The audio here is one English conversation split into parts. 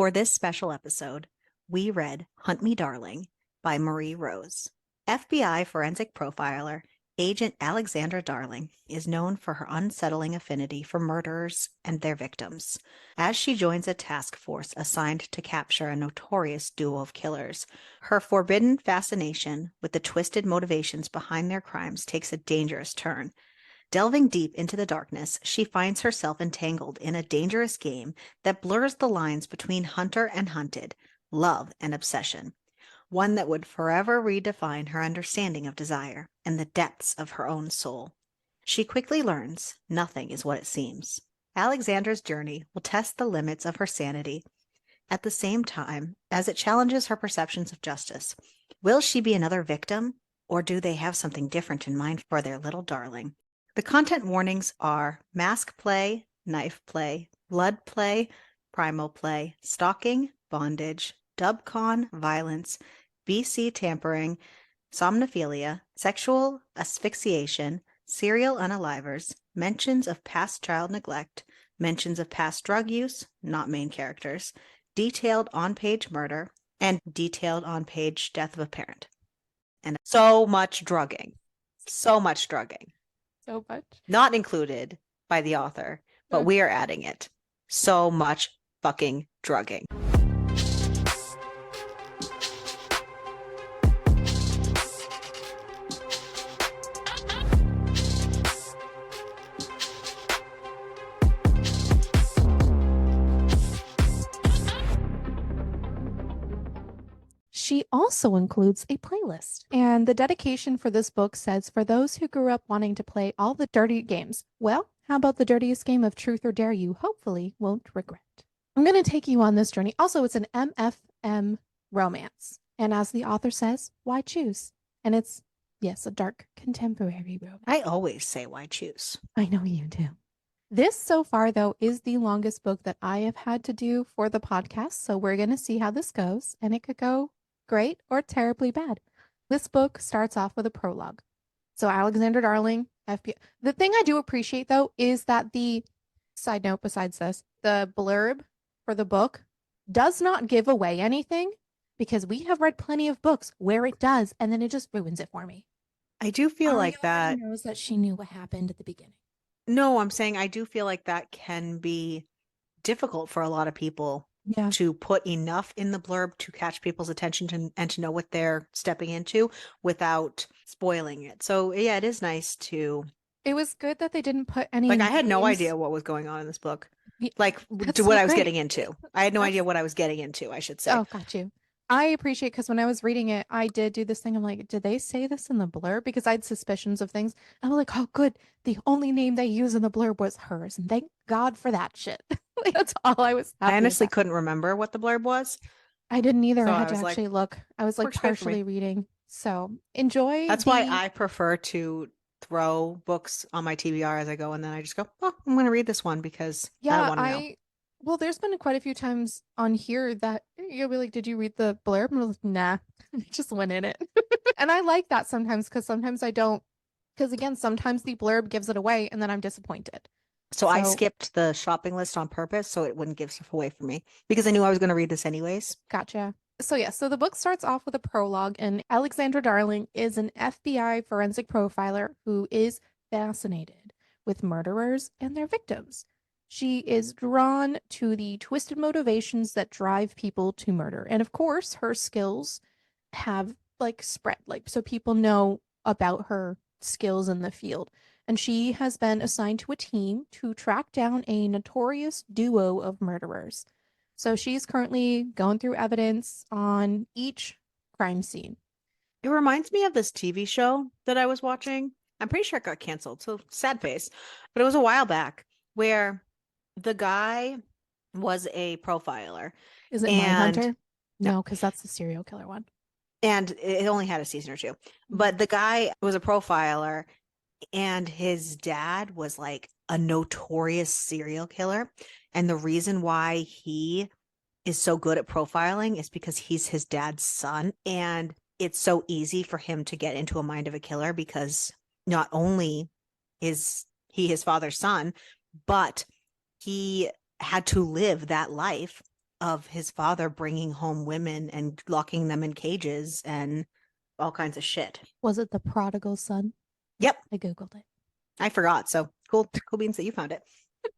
For this special episode, we read Hunt Me Darling by Maree Rose. FBI forensic profiler Agent Alexandra Darling is known for her unsettling affinity for murderers and their victims. As she joins a task force assigned to capture a notorious duo of killers, her forbidden fascination with the twisted motivations behind their crimes takes a dangerous turn. Delving deep into the darkness, she finds herself entangled in a dangerous game that blurs the lines between hunter and hunted, love and obsession, one that would forever redefine her understanding of desire and the depths of her own soul. She quickly learns nothing is what it seems. Alexandra's journey will test the limits of her sanity at the same time as it challenges her perceptions of justice. Will she be another victim, or do they have something different in mind for their little darling? The content warnings are mask play, knife play, blood play, primal play, stalking, bondage, dubcon, violence, BC tampering, somnophilia, sexual asphyxiation, serial unalivers, mentions of past child neglect, mentions of past drug use, not main characters, detailed on-page murder, and detailed on-page death of a parent. And so much drugging. So much drugging. So much. Not included by the author, but we are adding it. So much fucking drugging. She also includes a playlist. And the dedication for this book says, for those who grew up wanting to play all the dirty games, well, how about the dirtiest game of truth or dare you hopefully won't regret? I'm going to take you on this journey. Also, it's an MFM romance. And as the author says, why choose? And it's, yes, a dark contemporary romance. I always say why choose. I know you do. This so far, though, is the longest book that I have had to do for the podcast. So we're going to see how this goes. And it could go great or terribly bad. This book starts off with a prologue. So Alexandra Darling, FBI. The thing I do appreciate, though, is that the side note besides this, the blurb for the book does not give away anything, because we have read plenty of books where it does, and then it just ruins it for me. I do feel like that knows that she knew what happened at the beginning. No, I'm saying I do feel like that can be difficult for a lot of people. Yeah. To put enough in the blurb to catch people's attention and to know what they're stepping into without spoiling it. So yeah, it is nice to. It was good that they didn't put any. Like, I had no idea what was going on in this book. Like, That's what so I was great. getting into. I had no idea what I was getting into, I should say. Oh, got you. I appreciate, because when I was reading it, I did do this thing. I'm like, did they say this in the blurb? Because I had suspicions of things. I'm like, oh, good. The only name they use in the blurb was hers. And thank God for that shit. Like, that's all I was happy I honestly about. couldn't remember what the blurb was. I didn't either. So I had I to was actually like, look. I was like works good for me. partially reading. So enjoy. That's why I prefer to throw books on my TBR as I go, and then I just go, oh, I'm going to read this one because I don't want to know. Well, there's been quite a few times on here that you'll be like, did you read the blurb? And I was like, nah, I just went in it. And I like that sometimes, because sometimes I don't. Because again, sometimes the blurb gives it away and then I'm disappointed. So I skipped the shopping list on purpose so it wouldn't give stuff away for me, because I knew I was going to read this anyways. Gotcha. So yeah, so the book starts off with a prologue, and Alexandra Darling is an FBI forensic profiler who is fascinated with murderers and their victims. She is drawn to the twisted motivations that drive people to murder. And of course, her skills have spread, so people know about her skills in the field. And she has been assigned to a team to track down a notorious duo of murderers. So she's currently going through evidence on each crime scene. It reminds me of this TV show that I was watching. I'm pretty sure it got canceled, so sad face. But it was a while back where the guy was a profiler. Is it Mindhunter? No, because that's the serial killer one. And it only had a season or two. But the guy was a profiler, and his dad was like a notorious serial killer. And the reason why he is so good at profiling is because he's his dad's son. And it's so easy for him to get into a mind of a killer, because not only is he his father's son, but he had to live that life of his father bringing home women and locking them in cages and all kinds of shit. Was it the prodigal son? Yep, I Googled it. I forgot. So cool, cool beans that you found it.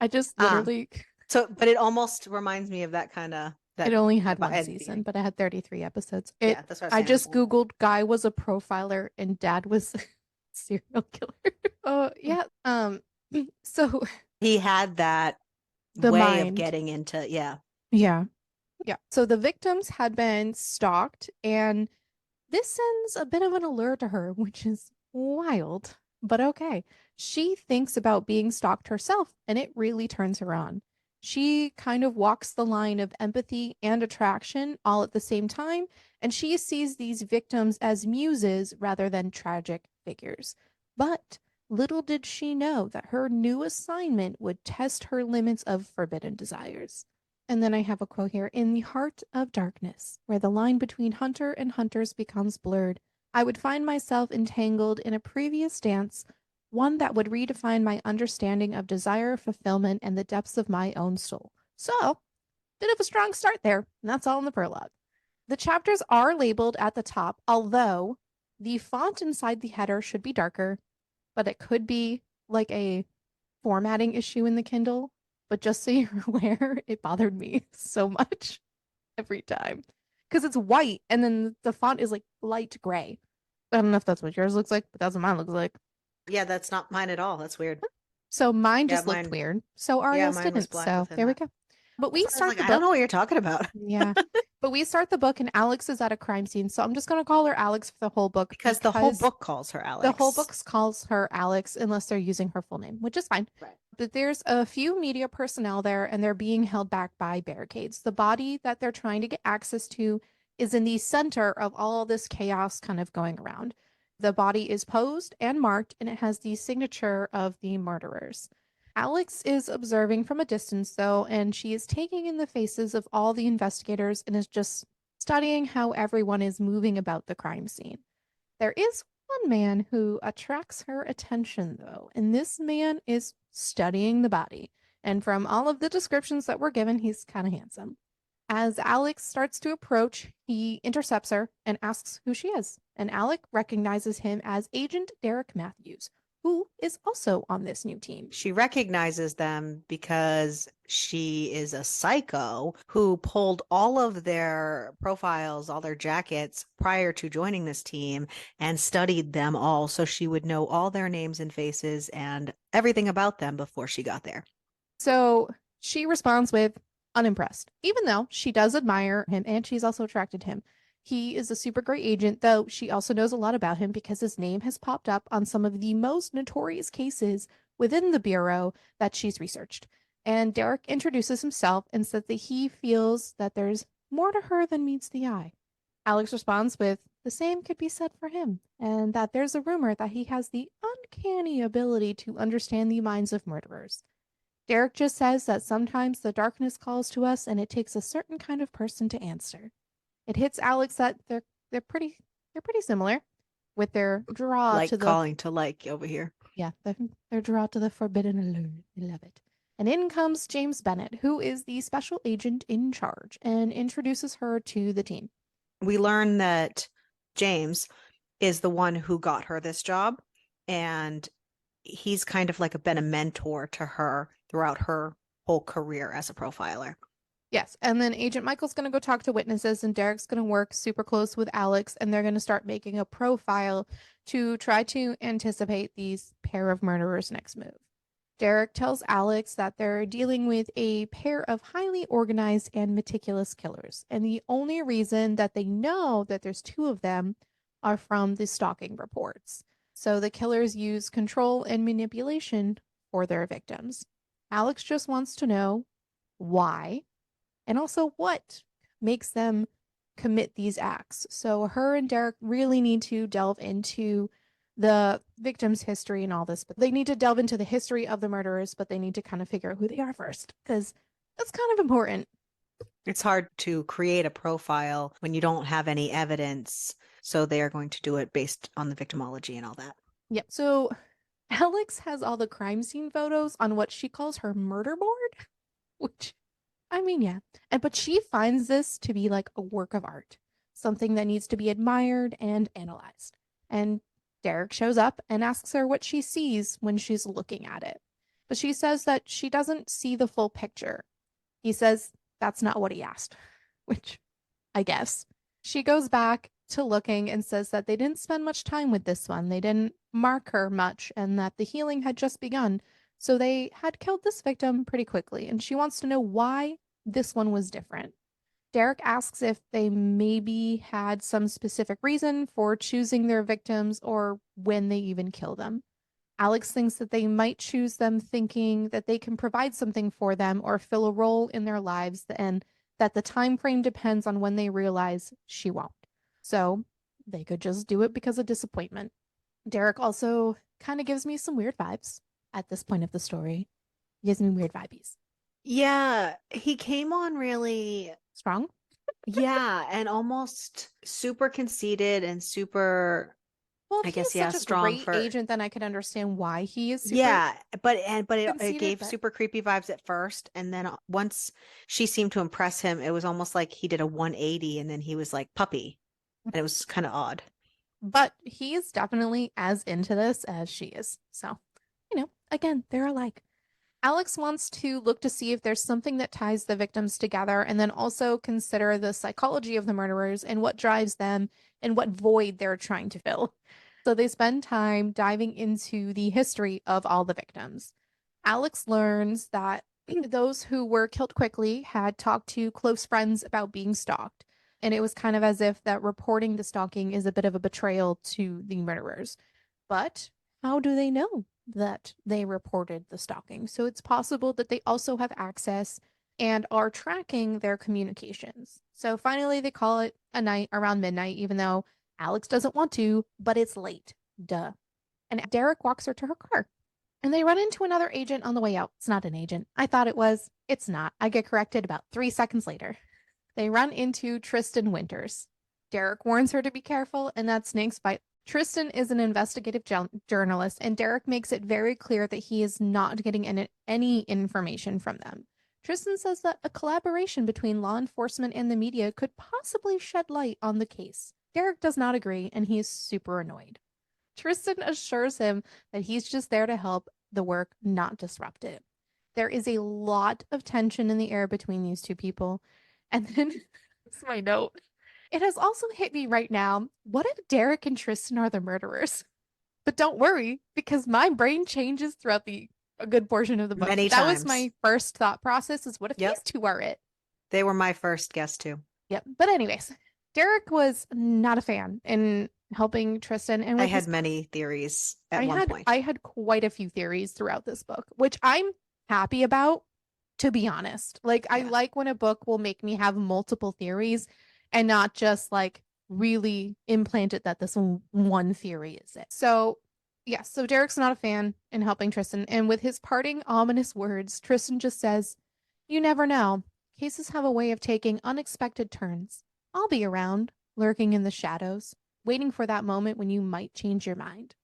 I just Um, literally, so but it almost reminds me of that kind of it that only kind had of one and season, but it had 33 episodes. yeah, that's what I was I saying. Like, just Googled guy was a profiler and dad was serial killer. Oh, yeah. So he had that the way of mind. getting into, yeah. Yeah. Yeah. So the victims had been stalked, and this sends a bit of an alert to her, which is wild, but okay. She thinks about being stalked herself, and it really turns her on. She kind of walks the line of empathy and attraction all at the same time, and she sees these victims as muses rather than tragic figures. But little did she know that her new assignment would test her limits of forbidden desires. And then I have a quote here. In the heart of darkness, where the line between hunter and hunters becomes blurred, I would find myself entangled in a previous dance, one that would redefine my understanding of desire, fulfillment, and the depths of my own soul. So, bit of a strong start there, and that's all in the prologue. The chapters are labeled at the top, although the font inside the header should be darker, but it could be like a formatting issue in the Kindle. But just so you're aware, it bothered me so much every time because it's white and then the font is like light gray. I don't know if that's what yours looks like, but that's what mine looks like. Yeah, that's not mine at all. That's weird. So mine Yeah, just looked mine. weird. So Yeah, Ariel's mine was didn't. black So within there we that. go. But That's we why I was start like, the I don't book. know what you're talking about. Yeah. But we start the book and Alex is at a crime scene. So I'm just going to call her Alex for the whole book Because the whole because book calls her the whole Alex. book calls her Alex unless they're using her full name, which is fine. Right. But there's a few media personnel there and they're being held back by barricades. The body that they're trying to get access to is in the center of all this chaos kind of going around. The body is posed and marked and it has the signature of the murderers. Alex is observing from a distance though, and she is taking in the faces of all the investigators and is just studying how everyone is moving about the crime scene. There is one man who attracts her attention, though, and this man is studying the body. And from all of the descriptions that were given, he's kind of handsome. As Alex starts to approach, he intercepts her and asks who she is. And Alec recognizes him as Agent Derek Matthews, who is also on this new team. She recognizes them because she is a psycho who pulled all of their profiles, all their jackets prior to joining this team and studied them all so she would know all their names and faces and everything about them before she got there. So she responds with unimpressed, even though she does admire him and she's also attracted to him. He is a super great agent, though she also knows a lot about him because his name has popped up on some of the most notorious cases within the Bureau that she's researched. And Derek introduces himself and says that he feels that there's more to her than meets the eye. Alex responds with, the same could be said for him, and that there's a rumor that he has the uncanny ability to understand the minds of murderers. Derek just says that sometimes the darkness calls to us and it takes a certain kind of person to answer. It hits Alex that they're pretty similar with their draw to Like the calling to like over here. yeah, their draw to the forbidden allure. I love it. And in comes James Bennett, who is the special agent in charge, and introduces her to the team. We learn that James is the one who got her this job, and he's kind of like been a mentor to her throughout her whole career as a profiler. Yes, and then Agent Michael's going to go talk to witnesses, and Derek's going to work super close with Alex, and they're going to start making a profile to try to anticipate these pair of murderers' next move. Derek tells Alex that they're dealing with a pair of highly organized and meticulous killers, and the only reason that they know that there's two of them are from the stalking reports. So the killers use control and manipulation for their victims. Alex just wants to know why and also what makes them commit these acts. So her and Derek really need to delve into the victim's history and all this, but they need to delve into the history of the murderers, but they need to kind of figure out who they are first because that's kind of important. It's hard to create a profile when you don't have any evidence. So they are going to do it based on the victimology and all that. Yep. So Alex has all the crime scene photos on what she calls her murder board, which I mean, yeah. But she finds this to be like a work of art, something that needs to be admired and analyzed. And Derek shows up and asks her what she sees when she's looking at it. But she says that she doesn't see the full picture. He says that's not what he asked, which I guess. She goes back to looking and says that they didn't spend much time with this one. They didn't mark her much, and that the healing had just begun. So they had killed this victim pretty quickly, and she wants to know why this one was different. Derek asks if they maybe had some specific reason for choosing their victims or when they even kill them. Alex thinks that they might choose them thinking that they can provide something for them or fill a role in their lives, and that the time frame depends on when they realize she won't. So they could just do it because of disappointment. Derek also kind of gives me some weird vibes at this point of the story. He gives me weird vibes. Yeah, he came on really, Strong? yeah, and almost super conceited and super, Well, if I he's guess, yeah, such a strong great for, agent, then I could understand why he is super yeah, but it conceited, gave but super creepy vibes at first, and then once she seemed to impress him, it was almost like he did a 180, and then he was like puppy, and it was kind of odd. he is definitely as into this as she is. So, again, they're alike. Alex wants to look to see if there's something that ties the victims together and then also consider the psychology of the murderers and what drives them and what void they're trying to fill. So they spend time diving into the history of all the victims. Alex learns that those who were killed quickly had talked to close friends about being stalked. And it was kind of as if that reporting the stalking is a bit of a betrayal to the murderers. But how do they know that they reported the stalking? So it's possible that they also have access and are tracking their communications. So finally, they call it a night around midnight, even though Alex doesn't want to, but it's late. Duh. And Derek walks her to her car. And they run into another agent on the way out. It's not an agent. I thought it was. It's not. I get corrected about 3 seconds later. They run into Tristan Winters. Derek warns her to be careful, and that snakes bite. Tristan is an investigative journalist, and Derek makes it very clear that he is not getting any information from them. Tristan says that a collaboration between law enforcement and the media could possibly shed light on the case. Derek does not agree, and he is super annoyed. Tristan assures him that he's just there to help the work, not disrupt it. There is a lot of tension in the air between these two people. And then, that's my note. It has also hit me right now. What if Derek and Tristan are the murderers? But don't worry, because my brain changes throughout a good portion of the book. Many That was times. my first thought process is what if these Yep, two are it? they were my first guess too. Yep. But anyways, Derek was not a fan in helping Tristan and I with had his many theories at I one had point. I had quite a few theories throughout this book, which I'm happy about, to be honest. Like I Yeah. like when a book will make me have multiple theories and not just like really implant it that this one theory is it. So, yeah, so Derek's not a fan in helping Tristan, and with his parting ominous words, Tristan just says, "You never know. Cases have a way of taking unexpected turns. I'll be around, lurking in the shadows, waiting for that moment when you might change your mind."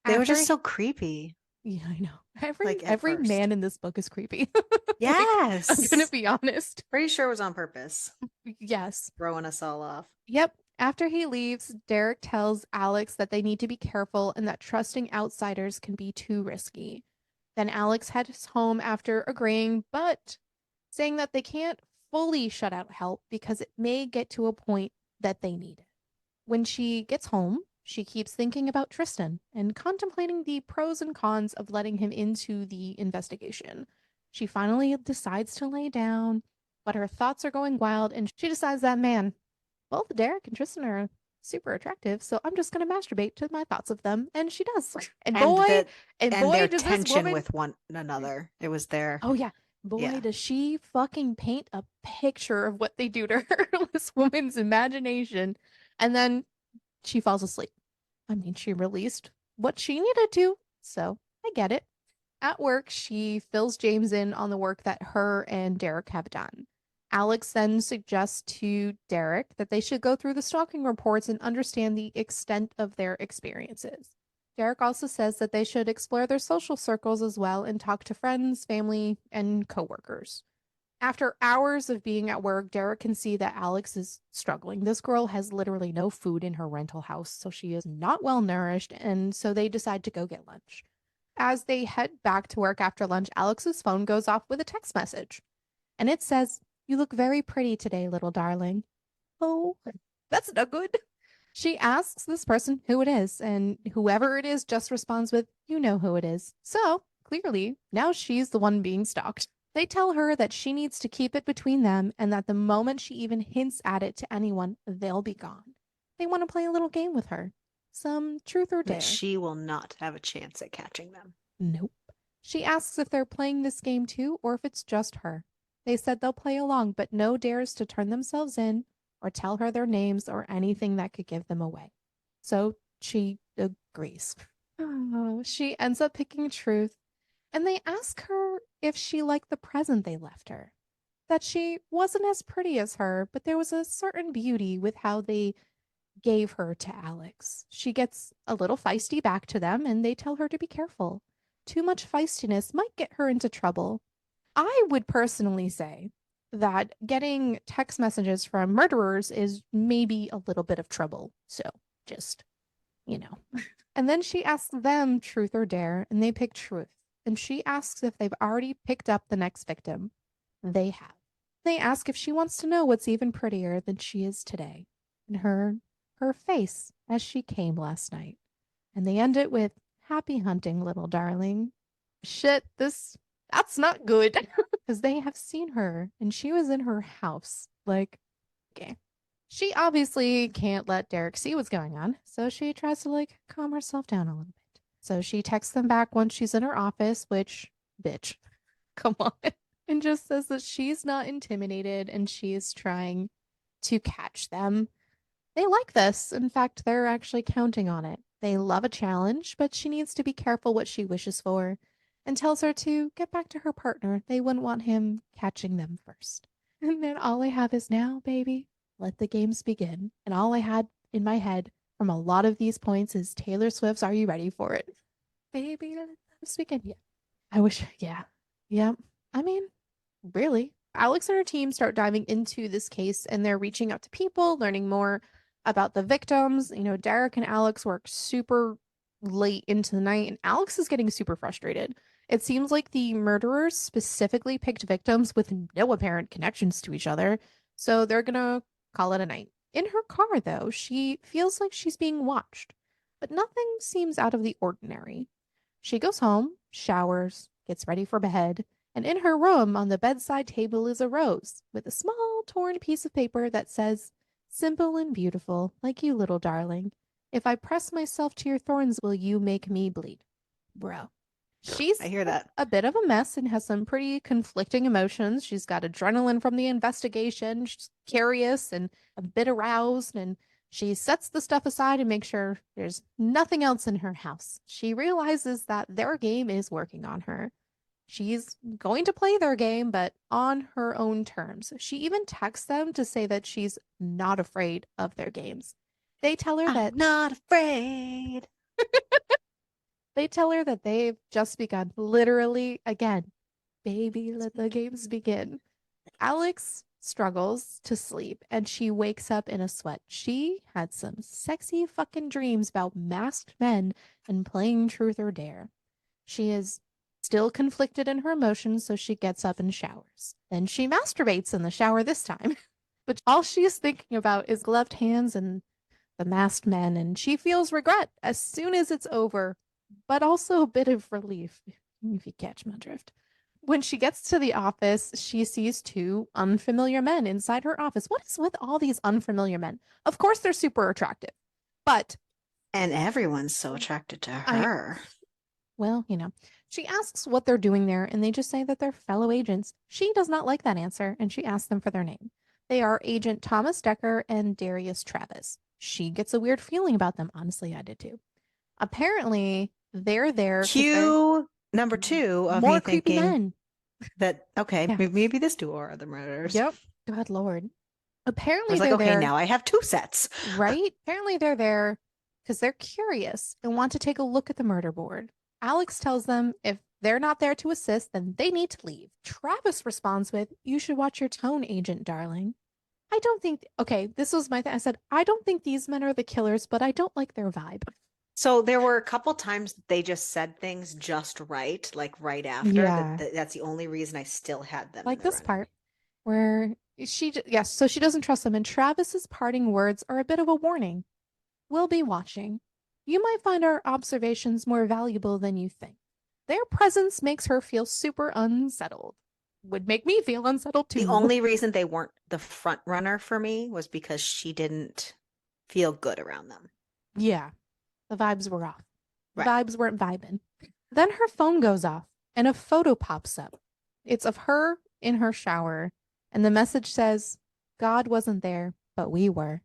They were After just so creepy, Yeah, I know. Every like at every first. man in this book is creepy. Like, I'm gonna Yes. be honest. Pretty sure it was on purpose, Yes. throwing us all off. Yep. After he leaves, Derek tells Alex that they need to be careful and that trusting outsiders can be too risky. Then Alex heads home after agreeing, but saying that they can't fully shut out help because it may get to a point that they need it. When she gets home, she keeps thinking about Tristan and contemplating the pros and cons of letting him into the investigation. She finally decides to lay down, but her thoughts are going wild, and she decides that, man, both Derek and Tristan are super attractive, so I'm just going to masturbate to my thoughts of them. And she does. And And boy, that and and boy, their does this tension woman, with one another. It was their, oh yeah, boy, yeah. does she fucking paint a picture of what they do to her, this woman's imagination. And then she falls asleep. I mean, she released what she needed to, so I get it. At work, she fills James in on the work that her and Derek have done. Alex then suggests to Derek that they should go through the stalking reports and understand the extent of their experiences. Derek also says that they should explore their social circles as well and talk to friends, family, and coworkers. After hours of being at work, Derek can see that Alex is struggling. This girl has literally no food in her rental house, so she is not well nourished, and so they decide to go get lunch. As they head back to work after lunch, Alex's phone goes off with a text message, and it says, "You look very pretty today, little darling." Oh, that's not good. She asks this person who it is, and whoever it is just responds with, "You know who it is." So clearly, now she's the one being stalked. They tell her that she needs to keep it between them and that the moment she even hints at it to anyone, they'll be gone. They want to play a little game with her. Some truth or But dare. she will not have a chance at catching them. Nope. She asks if they're playing this game too or if it's just her. They said they'll play along, but no dares to turn themselves in or tell her their names or anything that could give them away. So she agrees. Oh, she ends up picking truth, and they ask her if she liked the present they left her. That she wasn't as pretty as her, but there was a certain beauty with how they gave her to Alex. She gets a little feisty back to them, and they tell her to be careful. Too much feistiness might get her into trouble. I would personally say that getting text messages from murderers is maybe a little bit of trouble. So just, you know. And then she asks them truth or dare, and they pick truth. And she asks if they've already picked up the next victim. They have. They ask if she wants to know what's even prettier than she is today, and her face as she came last night. And they end it with, "Happy hunting, little darling." Shit, that's not good. Because they have seen her and she was in her house. Like, okay. She obviously can't let Derek see what's going on, so she tries to like calm herself down a little bit. So she texts them back once she's in her office, which, bitch, come on, and just says that she's not intimidated and she is trying to catch them. They like this. In fact, they're actually counting on it. They love a challenge, but she needs to be careful what she wishes for and tells her to get back to her partner. They wouldn't want him catching them first. And then all I have is now, baby, let the games begin. And all I had in my head from a lot of these points is Taylor Swift's Are You Ready for It? Baby, let the games begin. Yeah. I wish, yeah. Yeah. I mean, really. Alex and her team start diving into this case and they're reaching out to people, learning more about the victims. You know, Derek and Alex work super late into the night, and Alex is getting super frustrated. It seems like the murderers specifically picked victims with no apparent connections to each other, so they're gonna call it a night. In her car, though, she feels like she's being watched, but nothing seems out of the ordinary. She goes home, showers, gets ready for bed, and in her room on the bedside table is a rose with a small torn piece of paper that says, "Simple and beautiful, like you, little darling. If I press myself to your thorns, will you make me bleed?" Bro. I She's hear that. a bit of a mess and has some pretty conflicting emotions. She's got adrenaline from the investigation. She's curious and a bit aroused, and she sets the stuff aside and makes sure there's nothing else in her house. She realizes that their game is working on her. She's going to play their game, but on her own terms. She even texts them to say that she's not afraid of their games. They tell her I'm that not afraid. they've just begun. Literally, again, baby, let the games begin. Alex struggles to sleep and she wakes up in a sweat. She had some sexy fucking dreams about masked men and playing truth or dare. She is still conflicted in her emotions, so she gets up and showers. Then she masturbates in the shower this time. But all she is thinking about is gloved hands and the masked men, and she feels regret as soon as it's over, but also a bit of relief, if you catch my drift. When she gets to the office, she sees two unfamiliar men inside her office. What is with all these unfamiliar men? Of course, they're super attractive, but And everyone's so attracted to I, her. well, she asks what they're doing there, and they just say that they're fellow agents. She does not like that answer, and she asks them for their name. They are Agent Thomas Decker and Darius Travis. She gets a weird feeling about them. Honestly, I did too. Apparently, they're there because they're Cue number two of me more creepy thinking men. that, okay, Yeah. maybe this duo are the murderers. Yep. God Lord. I Apparently, was like, they're okay, there, now I have two sets. right? Apparently, they're there because they're curious and want to take a look at the murder board. Alex tells them if they're not there to assist, then they need to leave. Travis responds with, "You should watch your tone, Agent Darling. I don't think, okay, this was my thing. I said, I don't think these men are the killers, but I don't like their vibe." So there were a couple times they just said things just right, like right after Yeah. that's the only reason I still had them in Like the this running. part where yes, so she doesn't trust them. And Travis's parting words are a bit of a warning. "We'll be watching. You might find our observations more valuable than you think." Their presence makes her feel super unsettled. Would make me feel unsettled The too. only reason they weren't the front runner for me was because she didn't feel good around them. Yeah, the vibes were off. The Right. vibes weren't vibing. Then her phone goes off and a photo pops up. It's of her in her shower, and the message says, "God wasn't there, but we were.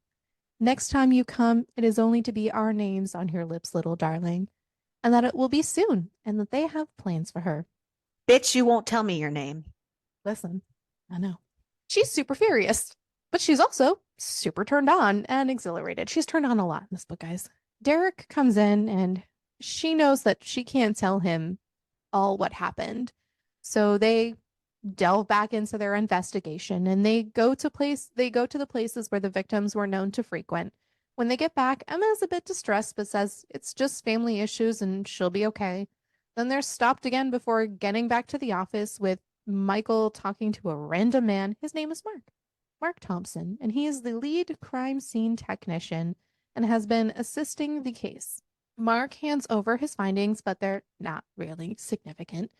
Next time you come, it is only to be our names on your lips, little darling, and that it will be soon, and that they have plans for her." Bitch, you won't tell me your name. Listen, I know. She's super furious, but she's also super turned on and exhilarated. She's turned on a lot in this book, guys. Derek comes in and she knows that she can't tell him all what happened. So they delve back into their investigation and they go to the places where the victims were known to frequent. When they get back, Emma's a bit distressed but says it's just family issues and she'll be okay. Then they're stopped again before getting back to the office with Michael talking to a random man. His name is Mark Thompson, and he is the lead crime scene technician and has been assisting the case. Mark hands over his findings, but they're not really significant.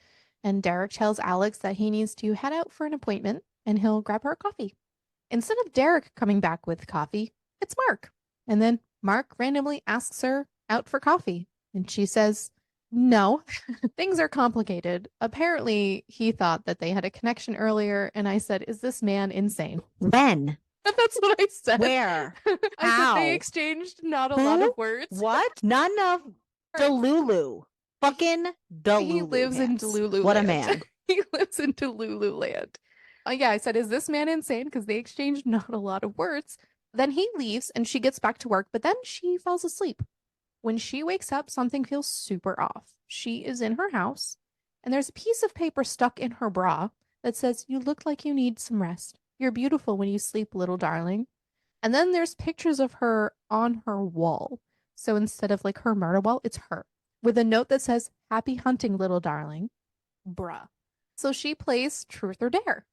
And Derek tells Alex that he needs to head out for an appointment and he'll grab her a coffee. Instead of Derek coming back with coffee, it's Mark. And then Mark randomly asks her out for coffee. And she says, "No, things are complicated." Apparently, he thought that they had a connection earlier. And I said, "Is this man insane?" When? That's what I said. Where? I said they How? exchanged not a lot Who? of words. What? None of Delulu. Fucking He Delulu lives in hands. Delulu What a land. man. He lives in Delulu land. Yeah, I said, "Is this man insane?" Because they exchanged not a lot of words. Then he leaves and she gets back to work, but then she falls asleep. When she wakes up, something feels super off. She is in her house, and there's a piece of paper stuck in her bra that says, "You look like you need some rest. You're beautiful when you sleep, little darling." And then there's pictures of her on her wall. So instead of like her murder wall, it's her with a note that says, "Happy hunting, little darling." Bruh. So she plays truth or dare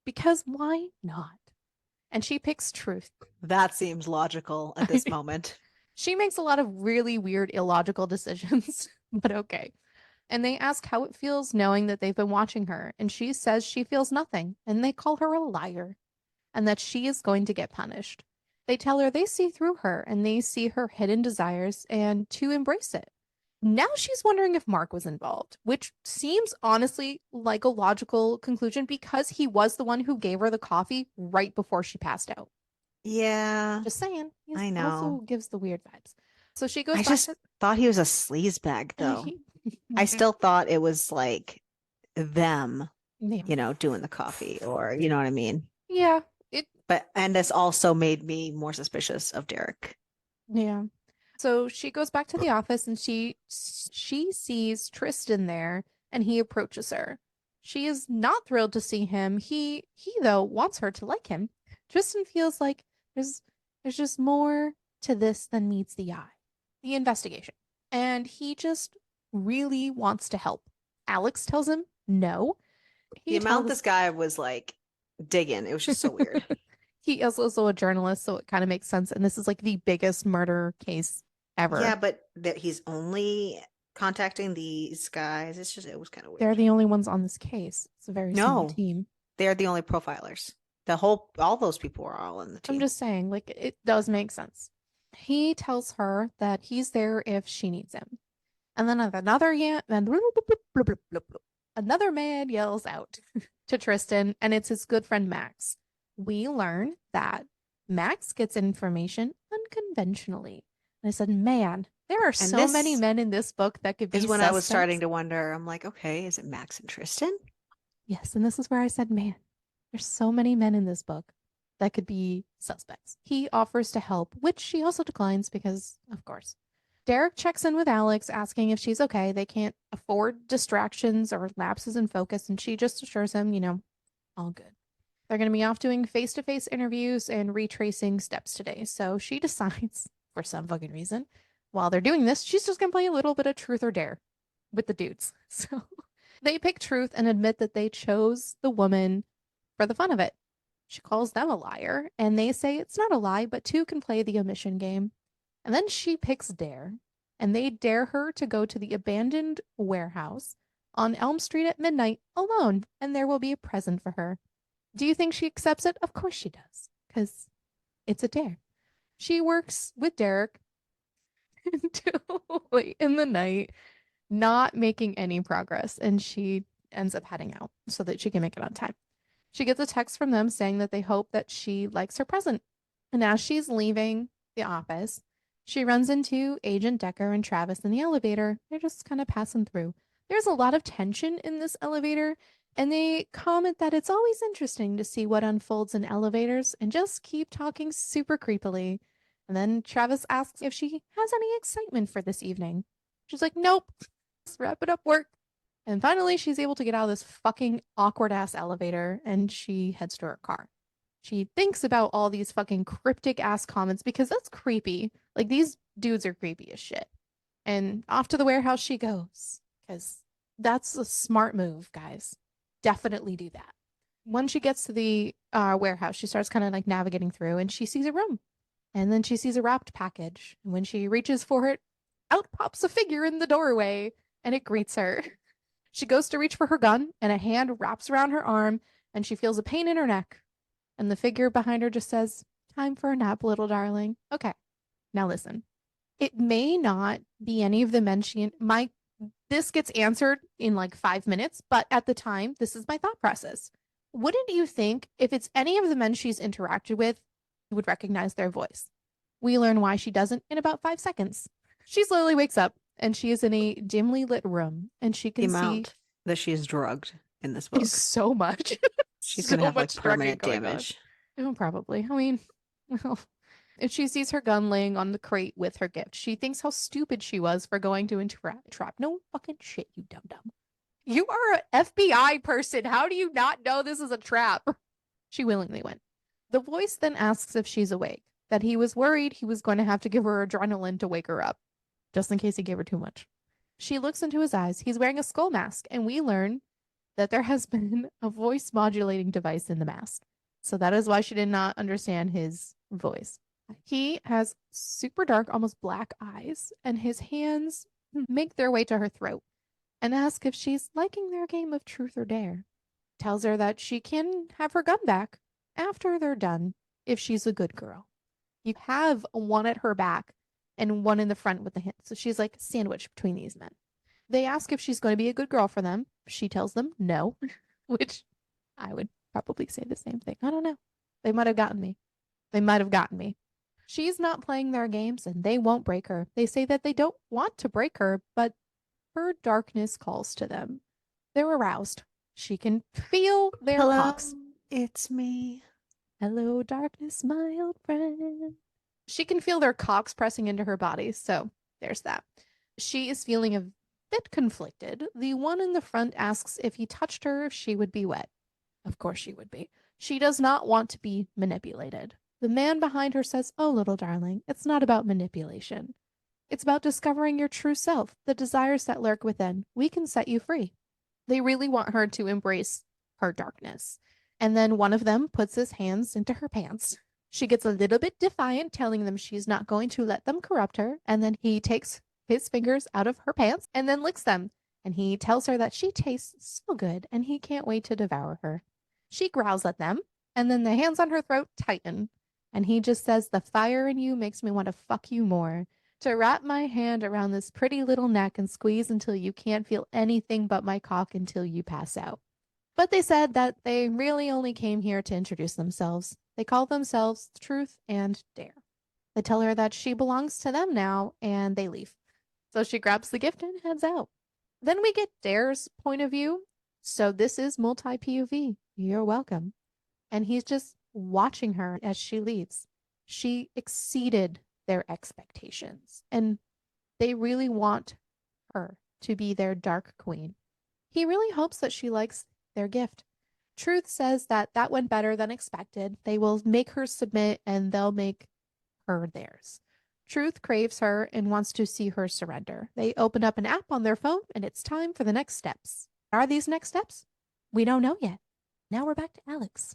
because why not? And she picks truth. That seems logical at this moment. She makes a lot of really weird, illogical decisions, but okay. And they ask how it feels knowing that they've been watching her. And she says she feels nothing. And they call her a liar and that she is going to get punished. They tell her they see through her and they see her hidden desires and to embrace it. Now she's wondering if Mark was involved, which seems honestly like a logical conclusion because he was the one who gave her the coffee right before she passed out. Yeah, Just saying. He I know. also gives the weird vibes. So she goes I back just to. thought he was a sleazebag, though. I still thought it was like them, Yeah. doing the coffee or, you know what I mean? Yeah. It. And this also made me more suspicious of Derek. Yeah. So she goes back to the office and she sees Tristan there and he approaches her. She is not thrilled to see him. He though wants her to like him. Tristan feels like there's there's just more to this than meets the eye. The investigation. And he just really wants to help. Alex tells him no. The He amount this tells guy was like digging, it was just so weird. he is also a journalist, so it kind of makes sense. And this is like the biggest murder case Yeah, ever. but that he's only contacting these guys. It was kind of They're weird. the only ones on this case. It's a very small No, team. they're the only profilers. All those people are all in the I'm team. just saying, like, it does make sense. He tells her that he's there if she needs him. And then another man yells out to Tristan, and it's his good friend Max. We learn that Max gets information unconventionally. And I said, "Man, there are And so many this men in this book that could is be when I was starting suspects." to wonder. I'm like, okay, is it Max and Tristan? Yes, and this is where I said, "Man, there's so many men in this book that could be suspects." He offers to help, which she also declines because, of course. Derek checks in with Alex, asking if she's okay. They can't afford distractions or lapses in focus, and she just assures him, all good. They're going to be off doing face to face interviews and retracing steps today. So she decides, for some fucking reason, while they're doing this, she's just going to play a little bit of truth or dare with the dudes. So they pick truth and admit that they chose the woman for the fun of it. She calls them a liar, and they say it's not a lie, but two can play the omission game. And then she picks dare, and they dare her to go to the abandoned warehouse on Elm Street at midnight alone, and there will be a present for her. Do you think she accepts it? Of course she does, because it's a dare. She works with Derek until late in the night, not making any progress, and she ends up heading out so that she can make it on time. She gets a text from them saying that they hope that she likes her present. And as she's leaving the office, she runs into Agent Decker and Travis in the elevator. They're just kind of passing through. There's a lot of tension in this elevator, and they comment that it's always interesting to see what unfolds in elevators and just keep talking super creepily. And then Travis asks if she has any excitement for this evening. She's like, nope, let's wrap it up, work. And finally, she's able to get out of this fucking awkward ass elevator and she heads to her car. She thinks about all these fucking cryptic ass comments because that's creepy. Like, these dudes are creepy as shit. And off to the warehouse she goes because that's a smart move, guys. Definitely do that. When she gets to the warehouse, she starts kind of like navigating through and she sees a room. And then she sees a wrapped package. And when she reaches for it, out pops a figure in the doorway and it greets her. She goes to reach for her gun, and a hand wraps around her arm, and she feels a pain in her neck. And the figure behind her just says, "Time for a nap, little darling." Okay, now listen. It may not be any of the men she my this gets answered in like 5 minutes, but at the time, this is my thought process. Wouldn't you think if it's any of the men she's interacted with, you would recognize their voice? We learn why she doesn't in about 5 seconds. She slowly wakes up and she is in a dimly lit room and she The can see amount that she's drugged in this is book. so much. She's going to So have like much drugging permanent going on. damage. Oh, probably. I mean, well, if she sees her gun laying on the crate with her gift, she thinks how stupid she was for going to trap. No fucking shit, you dum dum. You are an FBI person. How do you not know this is a trap? She willingly went. The voice then asks if she's awake, that he was worried he was going to have to give her adrenaline to wake her up, just in case he gave her too much. She looks into his eyes. He's wearing a skull mask, and we learn that there has been a voice modulating device in the mask. So that is why she did not understand his voice. He has super dark, almost black eyes, and his hands make their way to her throat and ask if she's liking their game of truth or dare. Tells her that she can have her gun back after they're done if she's a good girl. You have one at her back and one in the front with the hand. So she's like sandwiched between these men. They ask if she's going to be a good girl for them. She tells them no, which I would probably say the same thing. I don't know. They might have gotten me. They might have gotten me. She's not playing their games and they won't break her. They say that they don't want to break her, but her darkness calls to them. They're aroused. She can feel their Hello, cocks. it's me. Hello, darkness, my old friend. She can feel their cocks pressing into her body, so there's that. She is feeling a bit conflicted. The one in the front asks if he touched her, if she would be wet. Of course she would be. She does not want to be manipulated. The man behind her says, "Oh, little darling, it's not about manipulation. It's about discovering your true self, the desires that lurk within. We can set you free." They really want her to embrace her darkness. And then one of them puts his hands into her pants. She gets a little bit defiant, telling them she's not going to let them corrupt her. And then he takes his fingers out of her pants and then licks them. And he tells her that she tastes so good and he can't wait to devour her. She growls at them, and then the hands on her throat tighten. And he just says, "The fire in you makes me want to fuck you more. To wrap my hand around this pretty little neck and squeeze until you can't feel anything but my cock until you pass out." But they said that they really only came here to introduce themselves. They call themselves Truth and Dare. They tell her that she belongs to them now, and they leave. So she grabs the gift and heads out. Then we get Dare's point of view. So this is multi POV. You're welcome. And he's just watching her as she leaves. She exceeded their expectations. And They really want her to be their dark queen. He really hopes that she likes their gift. Truth says that that went better than expected. They will make her submit and they'll make her theirs. Truth craves her and wants to see her surrender. They open up an app on their phone and it's time for the next steps. Are these next steps? We don't know yet. Now we're back to Alex.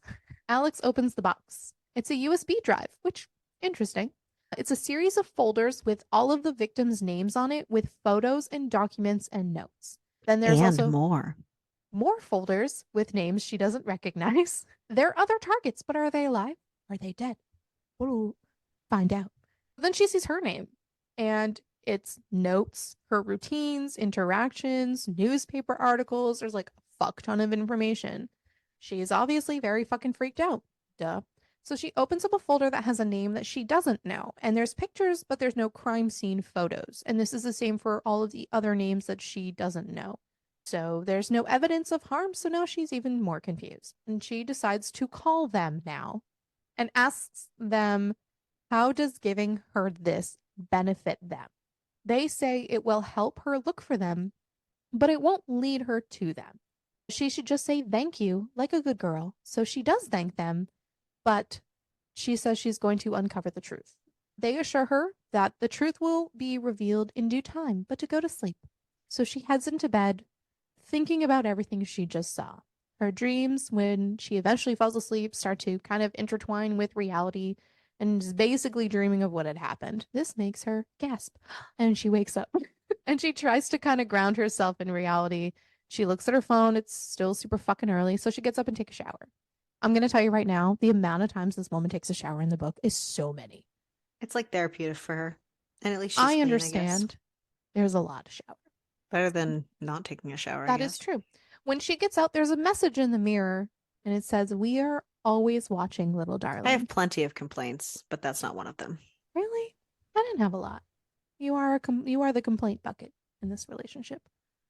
Alex opens the box. It's a USB drive, which interesting. It's a series of folders with all of the victims' names on it with photos and documents and notes. Then there's And also more folders with names she doesn't recognize. They're other targets, but are they alive? Are they dead? We'll find out. Then she sees her name and it's notes, her routines, interactions, newspaper articles. There's like a fuck ton of information. She is obviously very fucking freaked out. Duh. So she opens up a folder that has a name that she doesn't know. And there's pictures, but there's no crime scene photos. And this is the same for all of the other names that she doesn't know. So there's no evidence of harm. So now she's even more confused. And she decides to call them now and asks them, how does giving her this benefit them? They say it will help her look for them, but it won't lead her to them. She should just say thank you like a good girl. So she does thank them, but she says she's going to uncover the truth. They assure her that the truth will be revealed in due time, but to go to sleep. So she heads into bed, thinking about everything she just saw. Her dreams, when she eventually falls asleep, start to kind of intertwine with reality and is basically dreaming of what had happened. This makes her gasp, and she wakes up and she tries to kind of ground herself in reality. She looks at her phone. It's still super fucking early, so she gets up and takes a shower. I'm going to tell you right now, the amount of times this woman takes a shower in the book is so many. It's like therapeutic for her. And at least she's I clean, I guess. understand there's a lot of shower. Better than not taking a shower, I That is guess. true. When she gets out, there's a message in the mirror and it says, "We are always watching, little I have darling." plenty of complaints, but that's not one of them. Really? I didn't have a lot. You are you are the complaint bucket in this relationship.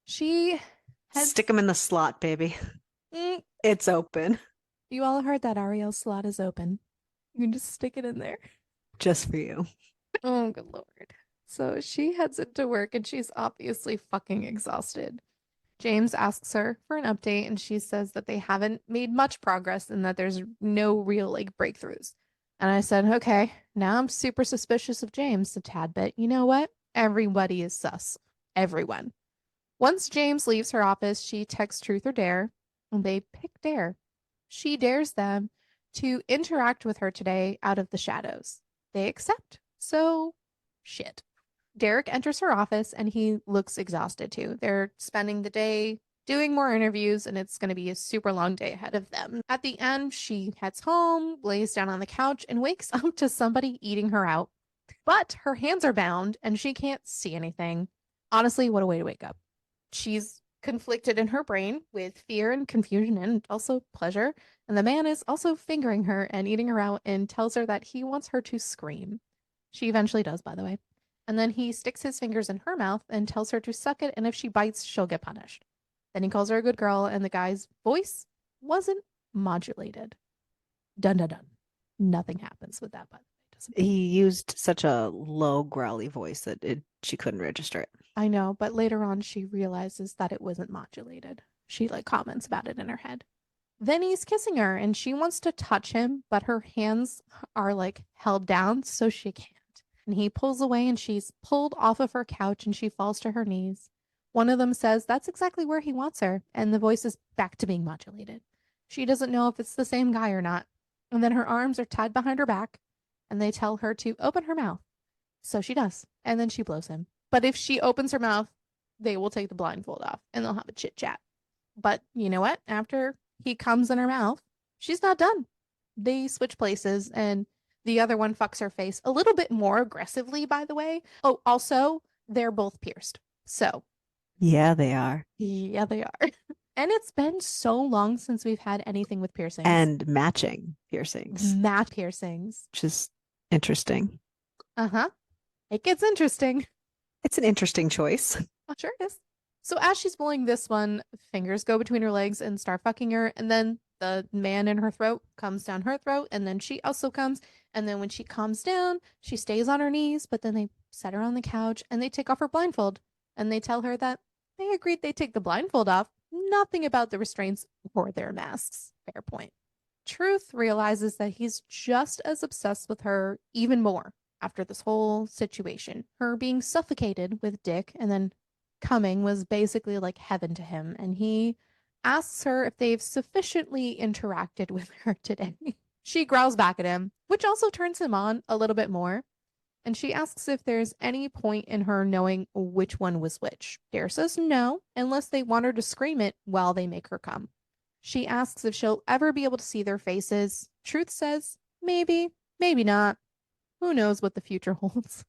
She Stick heads. them in the slot, baby. Mm, It's open. you all heard that Ariel's slot is open. You can just stick it in there. Just for you. Oh, good lord. So she heads into work and she's obviously fucking exhausted. James asks her for an update and she says that they haven't made much progress and that there's no real like breakthroughs. And I said, okay, now I'm super suspicious of James a tad bit. You know what? Everybody is sus. Everyone. Once James leaves her office, she texts Truth or Dare and they pick Dare. She dares them to interact with her today out of the shadows. They accept. So, shit. Derek enters her office and he looks exhausted too. They're spending the day doing more interviews and it's going to be a super long day ahead of them. At the end, she heads home, lays down on the couch, and wakes up to somebody eating her out. But her hands are bound and she can't see anything. Honestly, what a way to wake up. She's conflicted in her brain with fear and confusion and also pleasure. And the man is also fingering her and eating her out and tells her that he wants her to scream. She eventually does, by the way. And then he sticks his fingers in her mouth and tells her to suck it, and if she bites, she'll get punished. Then he calls her a good girl, and the guy's voice wasn't modulated. Dun dun dun. Nothing happens with that, by the way. Doesn't He used such a low, growly voice that she couldn't register it. I know, but later on she realizes that it wasn't modulated. She like comments about it in her head. Then he's kissing her and she wants to touch him, but her hands are like held down so she can't. And he pulls away and she's pulled off of her couch and she falls to her knees. One of them says that's exactly where he wants her, and the voice is back to being modulated. She doesn't know if it's the same guy or not. And then her arms are tied behind her back and they tell her to open her mouth. So she does. And then she blows him. But if she opens her mouth, they will take the blindfold off and they'll have a chit chat. But you know what? After he comes in her mouth, she's not done. They switch places and the other one fucks her face a little bit more aggressively, by the way. Oh, also, they're both pierced. So, Yeah, they are. yeah, they are. And it's been so long since we've had anything with piercings. And matching piercings, Matte piercings. which is interesting. Uh-huh. It gets interesting. It's an interesting choice. Sure it is. So as she's pulling this one, fingers go between her legs and start fucking her, and then the man in her throat comes down her throat, and then she also comes, and then when she calms down, she stays on her knees, but then they set her on the couch, and they take off her blindfold. And they tell her that they agreed they take the blindfold off, nothing about the restraints or their masks. Fair point. Truth realizes that he's just as obsessed with her, even more, after this whole situation. Her being suffocated with Dick and then coming was basically like heaven to him, and he asks her if they've sufficiently interacted with her today. She growls back at him, which also turns him on a little bit more. And she asks if there's any point in her knowing which one was which. Dare says no, unless they want her to scream it while they make her come. She asks if she'll ever be able to see their faces. Truth says maybe, maybe not. Who knows what the future holds?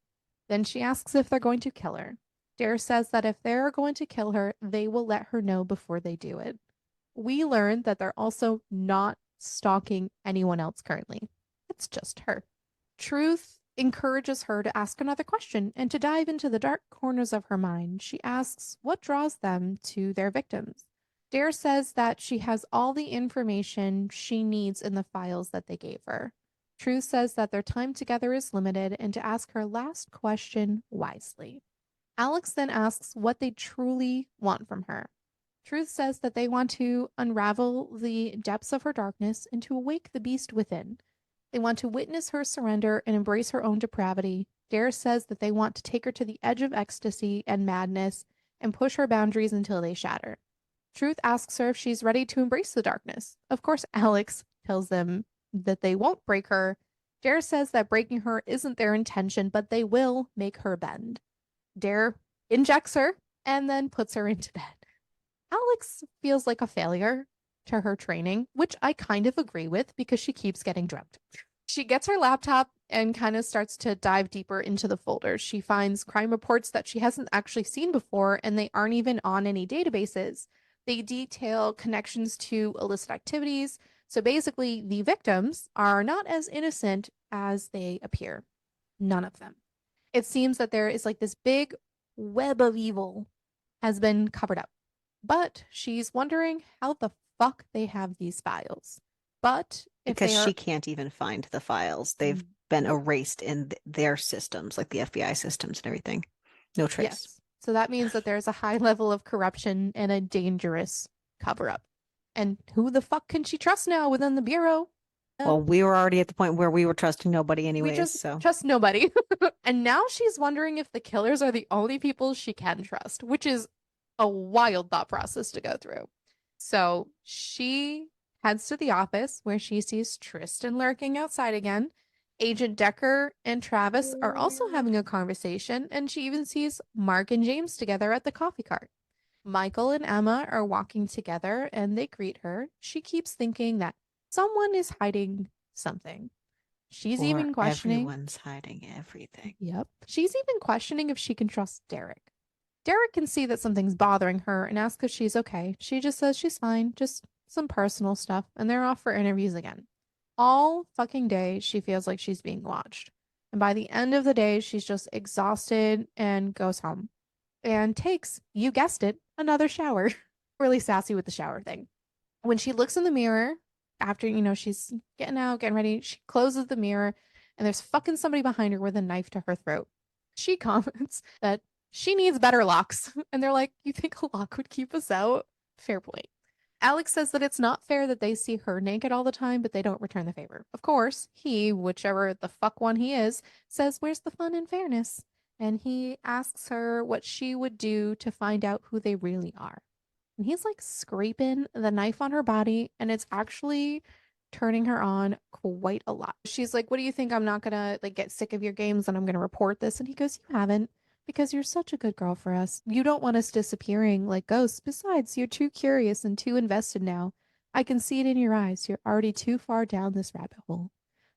Then she asks if they're going to kill her. Dare says that if they're going to kill her, they will let her know before they do it. We learn that they're also not stalking anyone else currently. It's just her. Truth encourages her to ask another question and to dive into the dark corners of her mind. She asks what draws them to their victims. Dare says that she has all the information she needs in the files that they gave her. Truth says that their time together is limited and to ask her last question wisely. Alex then asks what they truly want from her. Truth says that they want to unravel the depths of her darkness and to awake the beast within. They want to witness her surrender and embrace her own depravity. Dare says that they want to take her to the edge of ecstasy and madness and push her boundaries until they shatter. Truth asks her if she's ready to embrace the darkness. Of course, Alex tells them that they won't break her. Dare says that breaking her isn't their intention, but they will make her bend. Dare injects her and then puts her into bed. Alex feels like a failure to her training, which I kind of agree with because she keeps getting drugged. She gets her laptop and kind of starts to dive deeper into the folders. She finds crime reports that she hasn't actually seen before, and they aren't even on any databases. They detail connections to illicit activities. So basically, the victims are not as innocent as they appear. None of them. It seems that there is like this big web of evil has been covered up. But she's wondering how the fuck they have these files. But if Because they are she can't even find the files. They've been nope. erased in their systems, like the FBI systems and everything. No trace. Yes. So that means that there's a high level of corruption and a dangerous cover up. And who the fuck can she trust now within the Bureau? Well, we were already at the point where we were trusting nobody We anyways, just so trust nobody. And now she's wondering if the killers are the only people she can trust, which is a wild thought process to go through. So she heads to the office where she sees Tristan lurking outside again. Agent Decker and Travis are also having a conversation, and she even sees Mark and James together at the coffee cart. Michael and Emma are walking together and they greet her. She keeps thinking that someone is hiding something. She's or even questioning. everyone's hiding everything. Yep. She's even questioning if she can trust Derek. Derek can see that something's bothering her and asks if she's okay. She just says she's fine, just some personal stuff, and they're off for interviews again. All fucking day, she feels like she's being watched. And by the end of the day, she's just exhausted and goes home and takes, you guessed it, another shower. Really sassy with the shower thing. When she looks in the mirror, after, she's getting out, getting ready, she closes the mirror and there's fucking somebody behind her with a knife to her throat. She comments that she needs better locks. And they're like, you think a lock would keep us out? Fair point. Alex says that it's not fair that they see her naked all the time, but they don't return the favor. Of course, he, whichever the fuck one he is, says, where's the fun and fairness? And he asks her what she would do to find out who they really are. And he's like scraping the knife on her body, and it's actually turning her on quite a lot. She's like, what do you think? I'm not gonna like get sick of your games and I'm gonna report this. And he goes, you haven't, because you're such a good girl for us. You don't want us disappearing like ghosts. Besides, you're too curious and too invested now. I can see it in your eyes. You're already too far down this rabbit hole.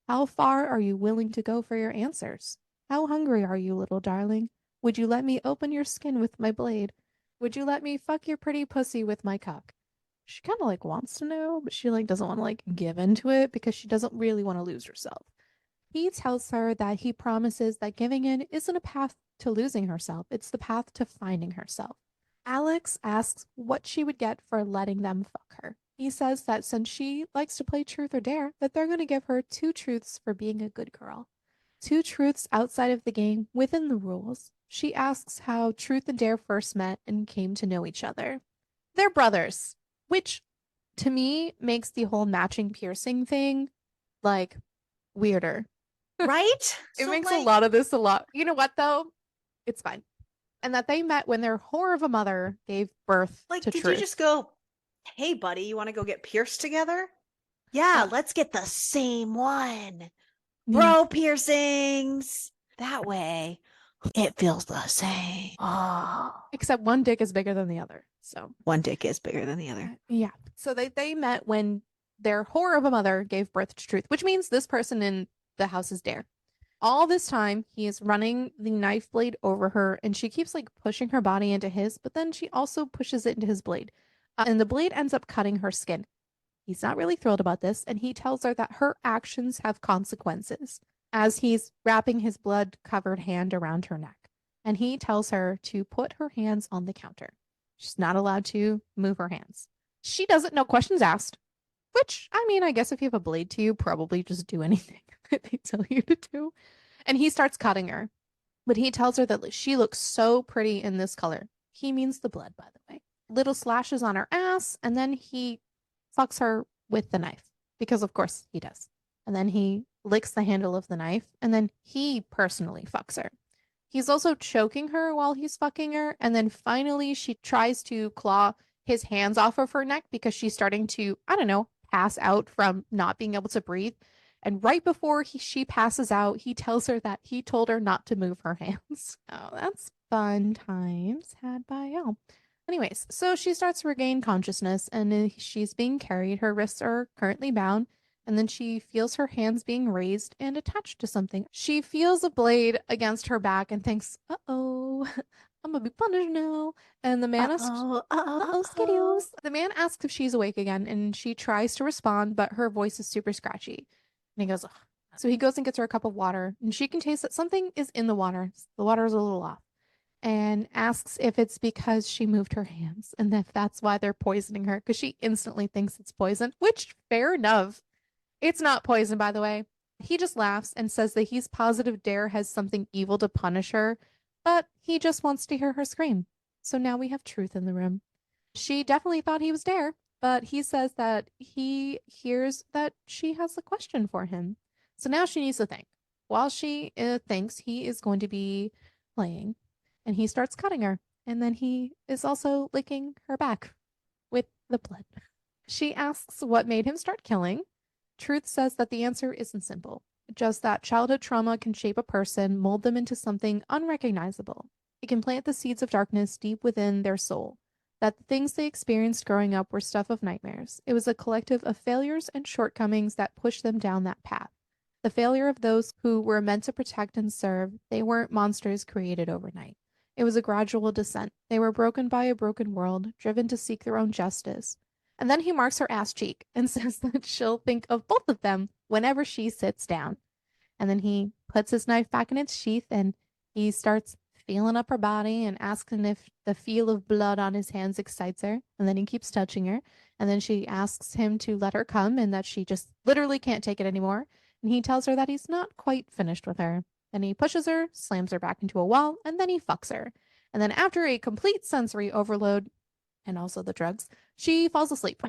How far are you willing to go for your answers? How hungry are you, little darling? Would you let me open your skin with my blade? Would you let me fuck your pretty pussy with my cock? She kind of like wants to know, but she like doesn't want to like give into it because she doesn't really want to lose herself. He tells her that he promises that giving in isn't a path to losing herself, it's the path to finding herself. Alex asks what she would get for letting them fuck her. He says that since she likes to play truth or dare, that they're going to give her two truths for being a good girl. Two truths outside of the game, within the rules. She asks how Truth and Dare first met and came to know each other. They're brothers, which to me makes the whole matching piercing thing like weirder. Right? It So, makes a like, lot of this a lot. You know what though? It's fine. And that they met when their whore of a mother gave birth to did you Truth. just go, hey, buddy, you want to go get pierced together? Yeah, Uh, let's get the same one. yeah. Bro piercings. That way, it feels the same. Oh. Except one dick is bigger than the other. So One dick is bigger than the other. yeah. So they met when their whore of a mother gave birth to Truth, which means this person in the house is Dare. All this time, he is running the knife blade over her, and she keeps like pushing her body into his, but then she also pushes it into his blade. And the blade ends up cutting her skin. He's not really thrilled about this, and he tells her that her actions have consequences as he's wrapping his blood covered hand around her neck. And he tells her to put her hands on the counter. She's not allowed to move her hands. She doesn't, no questions asked, which, I mean, I guess if you have a blade to you, probably just do anything that they tell you to do. And he starts cutting her, but he tells her that she looks so pretty in this color. He means the blood, by the way. Little slashes on her ass, and then he fucks her with the knife because, of course, he does. And then he licks the handle of the knife, and then he personally fucks her. He's also choking her while he's fucking her, and then finally she tries to claw his hands off of her neck because she's starting to, I don't know, pass out from not being able to breathe. And right before she passes out, he tells her that he told her not to move her hands. Oh, that's fun times had by all. Anyways, so she starts to regain consciousness and she's being carried. Her wrists are currently bound. And then she feels her hands being raised and attached to something. She feels a blade against her back and thinks, uh oh, I'm gonna be punished now. And the man asks, Uh-oh, uh-oh, uh-oh, uh-oh. skiddios. The man asks if she's awake again, and she tries to respond, but her voice is super scratchy. And he goes, ugh. So he goes and gets her a cup of water, and she can taste that something is in the water. The water is a little off. And asks if it's because she moved her hands and if that's why they're poisoning her, because she instantly thinks it's poison, which fair enough. It's not poison, by the way. He just laughs and says that he's positive Dare has something evil to punish her, but he just wants to hear her scream. So now we have Truth in the room. She definitely thought he was Dare, but he says that he hears that she has a question for him. So now she needs to think. While she thinks, he is going to be playing, and he starts cutting her. And then he is also licking her back with the blood. She asks what made him start killing. Truth says that the answer isn't simple, just that childhood trauma can shape a person, mold them into something unrecognizable. It can plant the seeds of darkness deep within their soul, that the things they experienced growing up were stuff of nightmares. It was a collective of failures and shortcomings that pushed them down that path. The failure of those who were meant to protect and serve, they weren't monsters created overnight. It was a gradual descent. They were broken by a broken world, driven to seek their own justice. And then he marks her ass cheek and says that she'll think of both of them whenever she sits down. And then he puts his knife back in its sheath and he starts feeling up her body and asking if the feel of blood on his hands excites her. And then he keeps touching her. And then she asks him to let her come and that she just literally can't take it anymore. And he tells her that he's not quite finished with her. Then he pushes her, slams her back into a wall, and then he fucks her. And then after a complete sensory overload, and also the drugs, she falls asleep.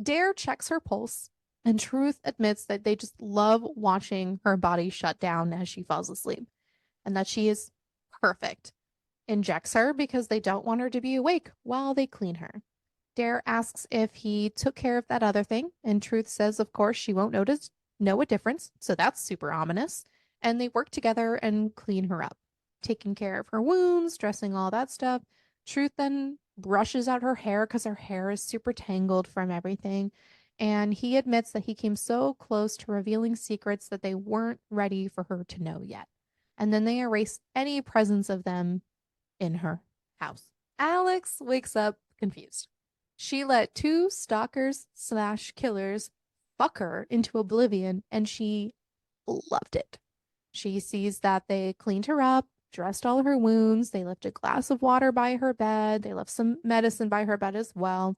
Dare checks her pulse, and Truth admits that they just love watching her body shut down as she falls asleep, and that she is perfect. Injects her because they don't want her to be awake while they clean her. Dare asks if he took care of that other thing, and Truth says, of course, she won't know a difference, so that's super ominous. And they work together and clean her up, taking care of her wounds, dressing all that stuff. Truth then brushes out her hair because her hair is super tangled from everything. And he admits that he came so close to revealing secrets that they weren't ready for her to know yet. And then they erase any presence of them in her house. Alex wakes up confused. She let two stalkers slash killers fuck her into oblivion, and she loved it. She sees that they cleaned her up, dressed all her wounds, they left a glass of water by her bed, they left some medicine by her bed as well.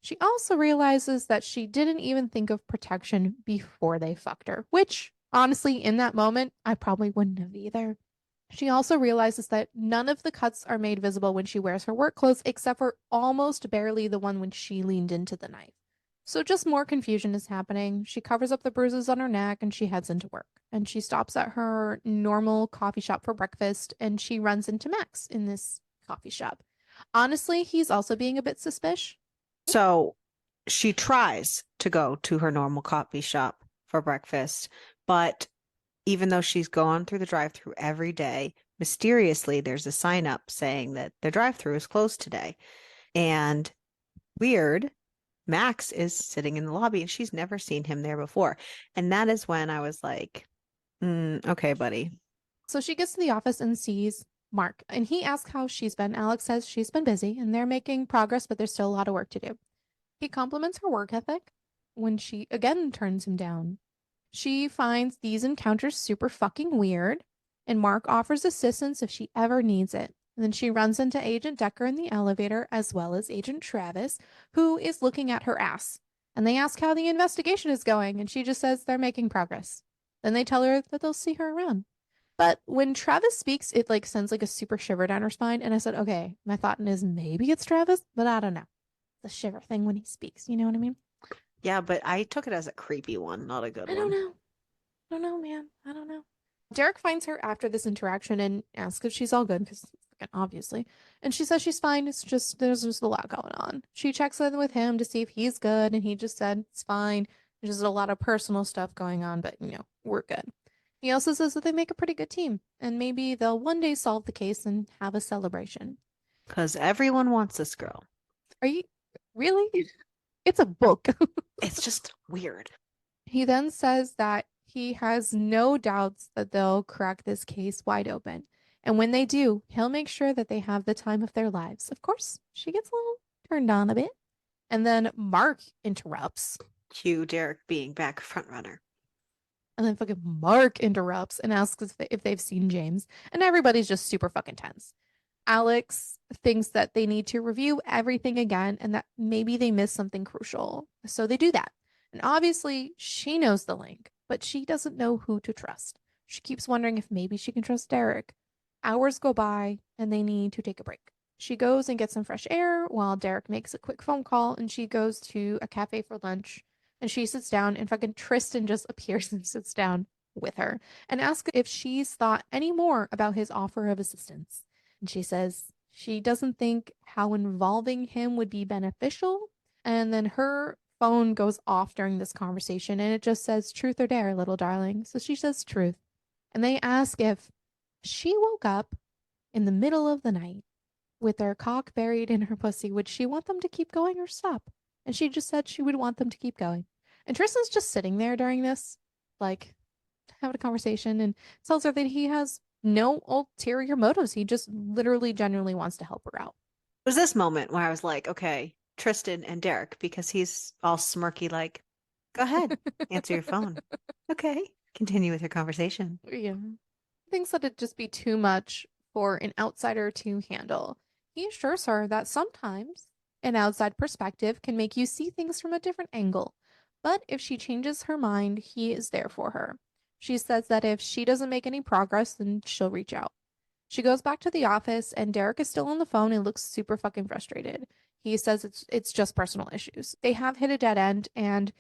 She also realizes that she didn't even think of protection before they fucked her, which Honestly, in that moment, I probably wouldn't have either. She also realizes that none of the cuts are made visible when she wears her work clothes, except for almost barely the one when she leaned into the knife. So just more confusion is happening. She covers up the bruises on her neck and she heads into work. And she stops at her normal coffee shop for breakfast and she runs into Max in this coffee shop. Honestly, he's also being a bit suspicious. So she tries to go to her normal coffee shop for breakfast, but even though she's gone through the drive-through every day, mysteriously there's a sign up saying that the drive-through is closed today. And weird, Max is sitting in the lobby and she's never seen him there before. And that is when I was like, okay, buddy. So she gets to the office and sees Mark, and he asks how she's been. Alex says she's been busy and they're making progress, but there's still a lot of work to do. He compliments her work ethic when she again turns him down. She finds these encounters super fucking weird, and Mark offers assistance if she ever needs it. And then she runs into Agent Decker in the elevator, as well as Agent Travis, who is looking at her ass. And they ask how the investigation is going, and she just says they're making progress. Then they tell her that they'll see her around. But when Travis speaks, it like sends like a super shiver down her spine. And I said, okay, my thought is maybe it's Travis, but I don't know. The shiver thing when he speaks, you know what I mean? Yeah, but I took it as a creepy one, not a good I don't one. know. I don't know, man. I don't know. Derek finds her after this interaction and asks if she's all good, because obviously. And she says she's fine. It's just, there's just a lot going on. She checks in with him to see if he's good, and he just said it's fine. There's just a lot of personal stuff going on, but we're good. He also says that they make a pretty good team, and maybe they'll one day solve the case and have a celebration. Because everyone wants this girl. Are you really? It's a book. It's just weird. He then says that he has no doubts that they'll crack this case wide open. And when they do, he'll make sure that they have the time of their lives. Of course, she gets a little turned on a bit. And then Mark interrupts. Cue Derek being back front runner. And then fucking Mark interrupts and asks if they've seen James. And everybody's just super fucking tense. Alex thinks that they need to review everything again and that maybe they missed something crucial. So they do that. And obviously, she knows the link, but she doesn't know who to trust. She keeps wondering if maybe she can trust Derek. Hours go by and they need to take a break. She goes and gets some fresh air while Derek makes a quick phone call and she goes to a cafe for lunch and she sits down and fucking Tristan just appears and sits down with her and asks if she's thought any more about his offer of assistance. And she says she doesn't think how involving him would be beneficial. And then her phone goes off during this conversation and it just says truth or dare, little darling. So she says truth. And they ask if she woke up in the middle of the night with their cock buried in her pussy, would she want them to keep going or stop? And she just said she would want them to keep going. And Tristan's just sitting there during this, like, having a conversation and tells her that he has no ulterior motives. He just literally genuinely wants to help her out. It was this moment where I was like, okay, Tristan and Derek, because he's all smirky, like, go ahead, answer your phone. Okay, continue with your conversation. Yeah. Thinks that it'd just be too much for an outsider to handle. He assures her that sometimes an outside perspective can make you see things from a different angle. But if she changes her mind, he is there for her. She says that if she doesn't make any progress, then she'll reach out. She goes back to the office and Derek is still on the phone and looks super fucking frustrated. He says it's just personal issues. They have hit a dead end and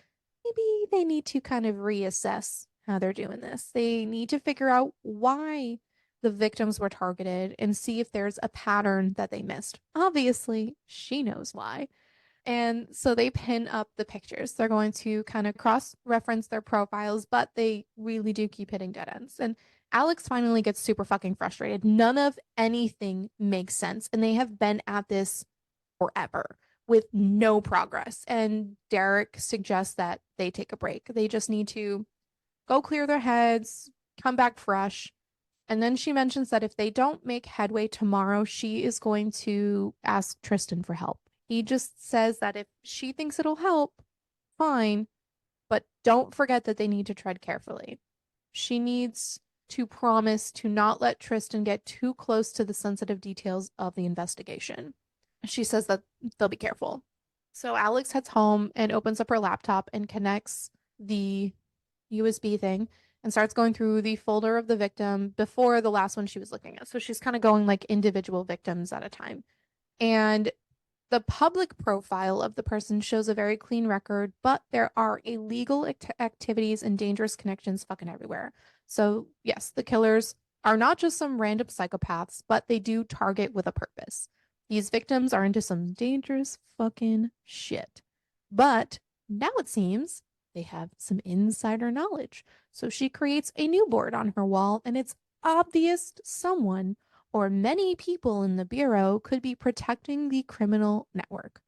maybe they need to kind of reassess how they're doing this. They need to figure out why the victims were targeted and see if there's a pattern that they missed. Obviously, she knows why. And so they pin up the pictures. They're going to kind of cross reference their profiles, but they really do keep hitting dead ends. And Alex finally gets super fucking frustrated. None of anything makes sense. And they have been at this forever with no progress. And Derek suggests that they take a break. They just need to go clear their heads, come back fresh. And then she mentions that if they don't make headway tomorrow, she is going to ask Tristan for help. He just says that if she thinks it'll help, fine, but don't forget that they need to tread carefully. She needs to promise to not let Tristan get too close to the sensitive details of the investigation. She says that they'll be careful. So Alex heads home and opens up her laptop and connects the USB thing and starts going through the folder of the victim before the last one she was looking at. So she's kind of going like individual victims at a time. And the public profile of the person shows a very clean record, but there are illegal activities and dangerous connections fucking everywhere. So, yes, the killers are not just some random psychopaths, but they do target with a purpose. These victims are into some dangerous fucking shit. But now it seems they have some insider knowledge. So she creates a new board on her wall, and it's obvious someone or many people in the Bureau could be protecting the criminal network.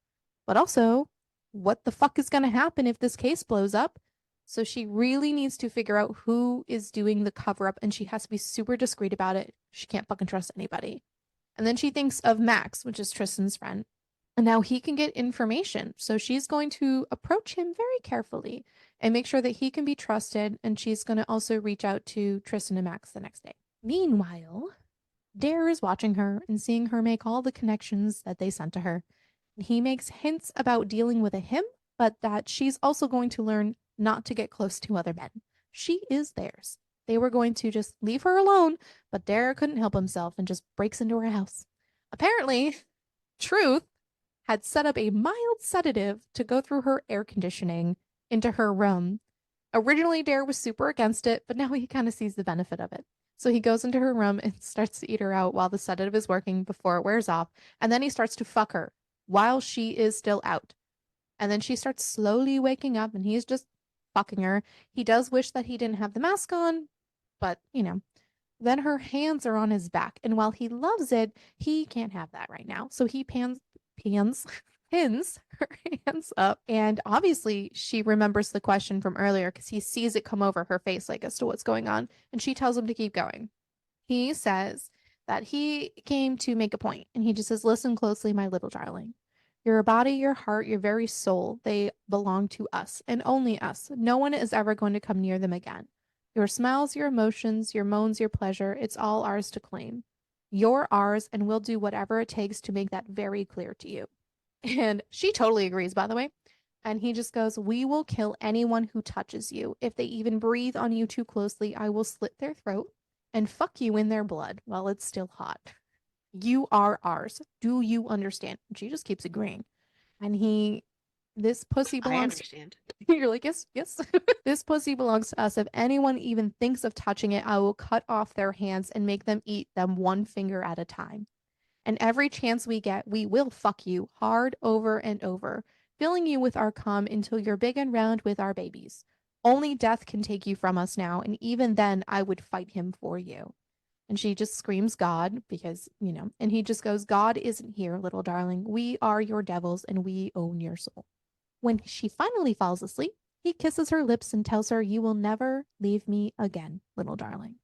But also, what the fuck is going to happen if this case blows up? So she really needs to figure out who is doing the cover up, and she has to be super discreet about it. She can't fucking trust anybody. And then she thinks of Max, which is Tristan's friend. And now he can get information. So she's going to approach him very carefully and make sure that he can be trusted. And she's going to also reach out to Tristan and Max the next day. Meanwhile, Dare is watching her and seeing her make all the connections that they sent to her. He makes hints about dealing with a him, but that she's also going to learn not to get close to other men. She is theirs. They were going to just leave her alone, but Dare couldn't help himself and just breaks into her house. Apparently, Truth had set up a mild sedative to go through her air conditioning into her room. Originally, Dare was super against it, but now he kind of sees the benefit of it. So he goes into her room and starts to eat her out while the sedative is working before it wears off. And then he starts to fuck her while she is still out. And then she starts slowly waking up and he's just fucking her. He does wish that he didn't have the mask on, but Then her hands are on his back. And while he loves it, he can't have that right now. So he pins her hands up. And obviously, she remembers the question from earlier because he sees it come over her face, like as to what's going on. And she tells him to keep going. He says that he came to make a point, and he just says, "Listen closely, my little darling. Your body, your heart, your very soul, they belong to us and only us. No one is ever going to come near them again. Your smiles, your emotions, your moans, your pleasure, it's all ours to claim. You're ours, and we'll do whatever it takes to make that very clear to you." And she totally agrees, by the way. And he just goes, "We will kill anyone who touches you. If they even breathe on you too closely, I will slit their throat and fuck you in their blood while it's still hot. You are ours. Do you understand?" And she just keeps agreeing. And this pussy I belongs understand. You're like, "Yes, yes." "This pussy belongs to us. If anyone even thinks of touching it, I will cut off their hands and make them eat them one finger at a time. And every chance we get, we will fuck you hard over and over, filling you with our cum until you're big and round with our babies. Only death can take you from us now, and even then I would fight him for you." And she just screams God because, and he just goes, "God isn't here, little darling. We are your devils and we own your soul." When she finally falls asleep, he kisses her lips and tells her, "You will never leave me again, little darling."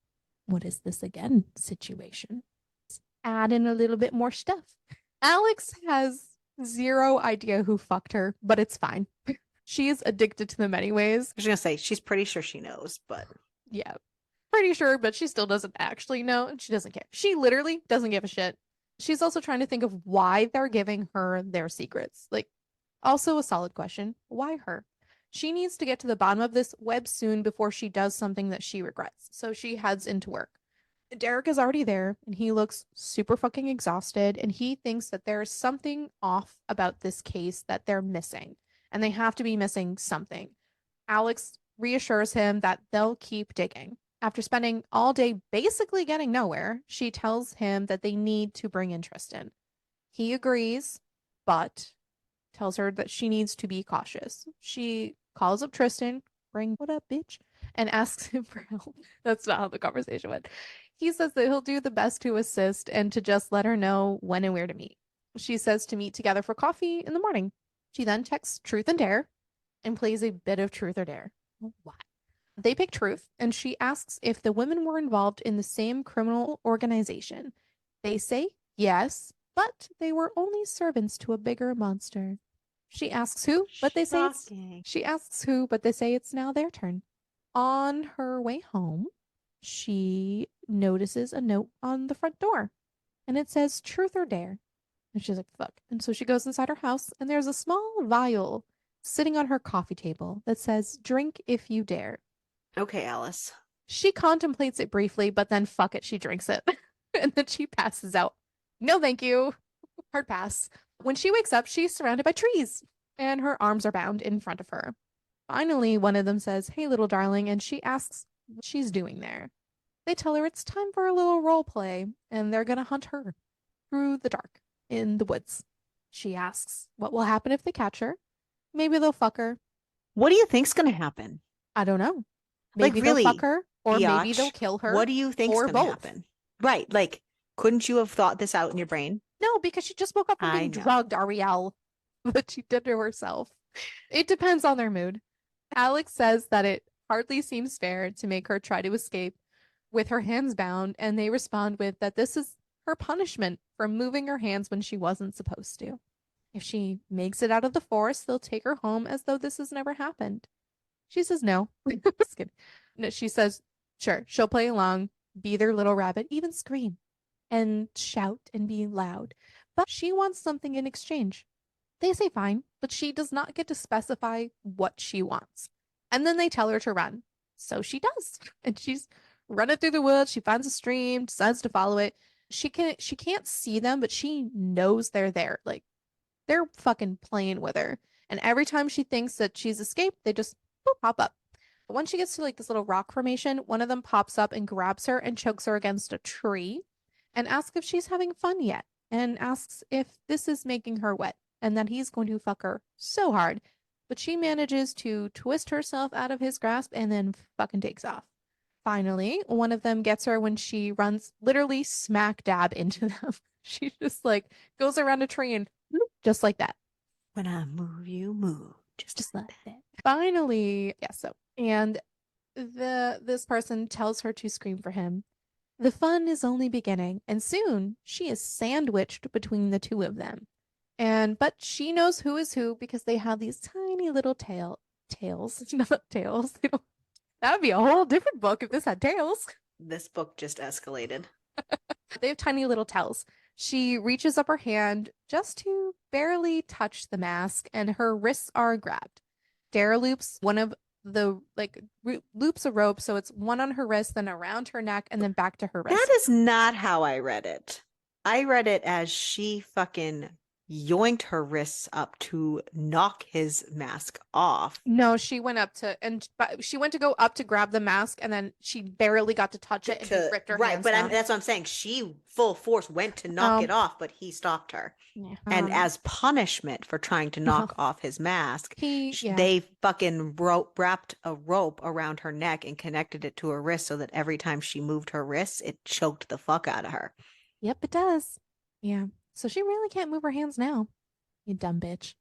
What is this again situation? Add in a little bit more stuff. Alex has zero idea who fucked her, but it's fine. She is addicted to them anyways. I was gonna say she's pretty sure she knows, but Yeah, pretty sure, but she still doesn't actually know, and she doesn't care. She literally doesn't give a shit. She's also trying to think of why they're giving her their secrets. Like, also a solid question. Why her? She needs to get to the bottom of this web soon before she does something that she regrets. So she heads into work. Derek is already there and he looks super fucking exhausted and he thinks that there's something off about this case that they're missing and they have to be missing something. Alex reassures him that they'll keep digging. After spending all day basically getting nowhere, she tells him that they need to bring in Tristan. He agrees, but tells her that she needs to be cautious. She calls up Tristan, bring what up, bitch, and asks him for help. That's not how the conversation went. He says that he'll do the best to assist and to just let her know when and where to meet. She says to meet together for coffee in the morning. She then texts Truth and Dare and plays a bit of Truth or Dare. Why? They pick Truth, and she asks if the women were involved in the same criminal organization. They say yes, but they were only servants to a bigger monster. She asks who, but they say it's shocking. she asks who, but they say it's now their turn. On her way home, she notices a note on the front door, and it says Truth or Dare. And she's like, "Fuck." And so she goes inside her house, and there's a small vial sitting on her coffee table that says, "Drink if you dare." Okay, Alice. She contemplates it briefly, but then fuck it, she drinks it. And then she passes out. No, thank you. Hard pass. When she wakes up, she's surrounded by trees and her arms are bound in front of her. Finally, one of them says, "Hey, little darling," and she asks what she's doing there. They tell her it's time for a little role play and they're going to hunt her through the dark in the woods. She asks what will happen if they catch her. Maybe they'll fuck her. What do you think's going to happen? I don't know. Like, Maybe they'll fuck really, her, or maybe they'll biatch, kill what her, do you think's or going to both. happen? Right. Like, couldn't you have thought this out in your brain? No, because she just woke up from I being know. drugged, Ariel. But she did to herself. It depends on their mood. Alex says that it hardly seems fair to make her try to escape with her hands bound, and they respond with that this is her punishment for moving her hands when she wasn't supposed to. If she makes it out of the forest, they'll take her home as though this has never happened. She says no. Just kidding. No, she says, sure, she'll play along, be their little rabbit, even scream and shout and be loud. But she wants something in exchange. They say fine, but she does not get to specify what she wants. And then they tell her to run. So she does. And she's running through the woods. She finds a stream, decides to follow it. She can't see them, but she knows they're there. Like they're fucking playing with her. And every time she thinks that she's escaped, they just boop, pop up. But once she gets to like this little rock formation, one of them pops up and grabs her and chokes her against a tree and asks if she's having fun yet and asks if this is making her wet and that he's going to fuck her so hard. But she manages to twist herself out of his grasp and then fucking takes off. Finally, one of them gets her when she runs literally smack dab into them. She just like goes around a tree and just like that. When I move, you move. Just like that. Finally, yeah, so and this person tells her to scream for him. The fun is only beginning, and soon she is sandwiched between the two of them. But she knows who is who because they have these tiny little tails, not tails. That would be a whole different book if this had tails. This book just escalated. They have tiny little tails. She reaches up her hand just to barely touch the mask, and her wrists are grabbed. Dare loops one of the loops a rope, so it's one on her wrist, then around her neck, and then back to her wrist. That is not how I read it. I read it as she fucking yoinked her wrists up to knock his mask off. No, she went to go up to grab the mask, and then she barely got to touch it, and he ripped her Right, hands but down. that's what I'm saying. She full force went to knock it off, but he stopped her. Yeah. And as punishment for trying to knock off his mask, they fucking wrapped a rope around her neck and connected it to her wrist so that every time she moved her wrists, it choked the fuck out of her. Yep, it does. Yeah. So she really can't move her hands now. You dumb bitch.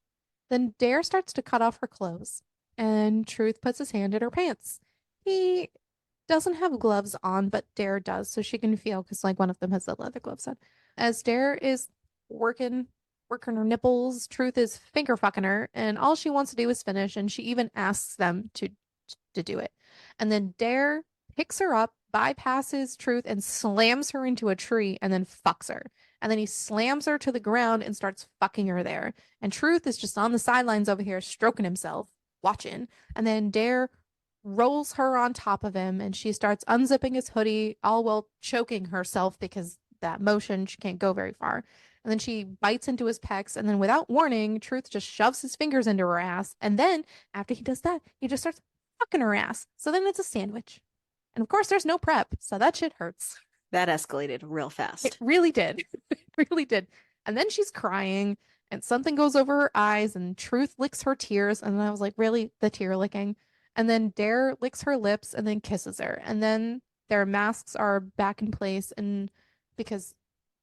Then Dare starts to cut off her clothes, and Truth puts his hand in her pants. He doesn't have gloves on, but Dare does, so she can feel because like one of them has the leather gloves on. As Dare is working her nipples, Truth is finger fucking her, and all she wants to do is finish, and she even asks them to do it. And then Dare picks her up, bypasses Truth, and slams her into a tree, and then fucks her. And then he slams her to the ground and starts fucking her there. And Truth is just on the sidelines over here, stroking himself, watching. And then Dare rolls her on top of him, and she starts unzipping his hoodie, all while choking herself because that motion, she can't go very far. And then she bites into his pecs, and then without warning, Truth just shoves his fingers into her ass. And then after he does that, he just starts fucking her ass. So then it's a sandwich. And of course, there's no prep, so that shit hurts. That escalated real fast. It really did. It really did. And then she's crying, and something goes over her eyes, and Truth licks her tears. And I was like, really? The tear licking? And then Dare licks her lips and then kisses her. And then their masks are back in place. And because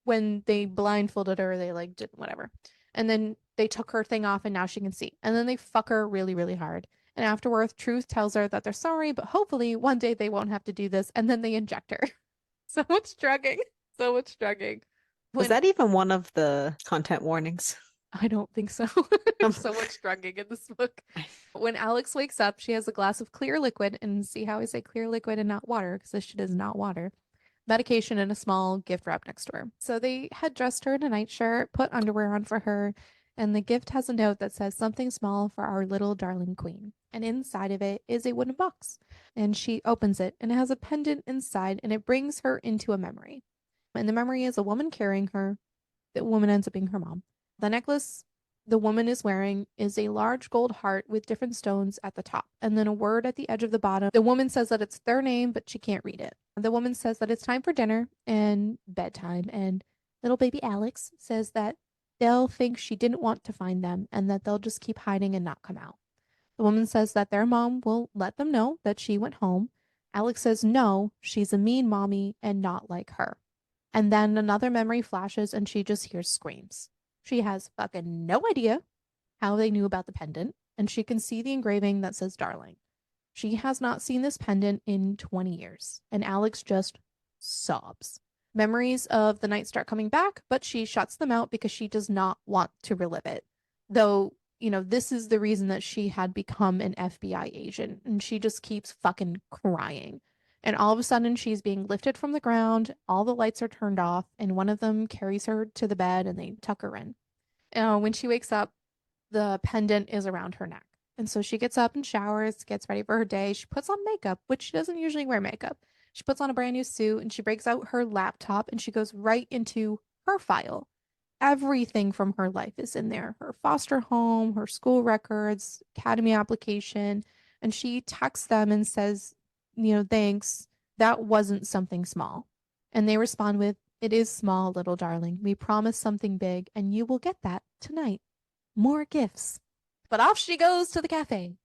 when they blindfolded her, they like did whatever. And then they took her thing off, and now she can see. And then they fuck her really, really hard. And afterwards, Truth tells her that they're sorry, but hopefully one day they won't have to do this. And then they inject her. So much drugging. So much drugging. Was that even one of the content warnings? I don't think so. There's so much drugging in this book. When Alex wakes up, she has a glass of clear liquid, and see how I say clear liquid and not water, because this shit is not water. Medication and a small gift wrap next to her. So they had dressed her in a nightshirt, put underwear on for her, And the gift has a note that says something small for our little darling queen. And inside of it is a wooden box. And she opens it and it has a pendant inside and it brings her into a memory. And the memory is a woman carrying her. The woman ends up being her mom. The necklace the woman is wearing is a large gold heart with different stones at the top, and then a word at the edge of the bottom. The woman says that it's their name, but she can't read it. The woman says that it's time for dinner and bedtime, and little baby Alex says that they'll think she didn't want to find them and that they'll just keep hiding and not come out. The woman says that their mom will let them know that she went home. Alex says no, she's a mean mommy and not like her. And then another memory flashes and she just hears screams. She has fucking no idea how they knew about the pendant, and she can see the engraving that says darling. She has not seen this pendant in 20 years, and Alex just sobs. Memories of the night start coming back, but she shuts them out because she does not want to relive it. Though, this is the reason that she had become an FBI agent, and she just keeps fucking crying. And all of a sudden, she's being lifted from the ground, all the lights are turned off, and one of them carries her to the bed and they tuck her in. When she wakes up, the pendant is around her neck. And so she gets up and showers, gets ready for her day. She puts on makeup, which she doesn't usually wear makeup. She puts on a brand new suit and she breaks out her laptop and she goes right into her file. Everything from her life is in there, her foster home, her school records, academy application. And she texts them and says, thanks. That wasn't something small. And they respond with, it is small, little darling. We promise something big, and you will get that tonight. More gifts. But off she goes to the cafe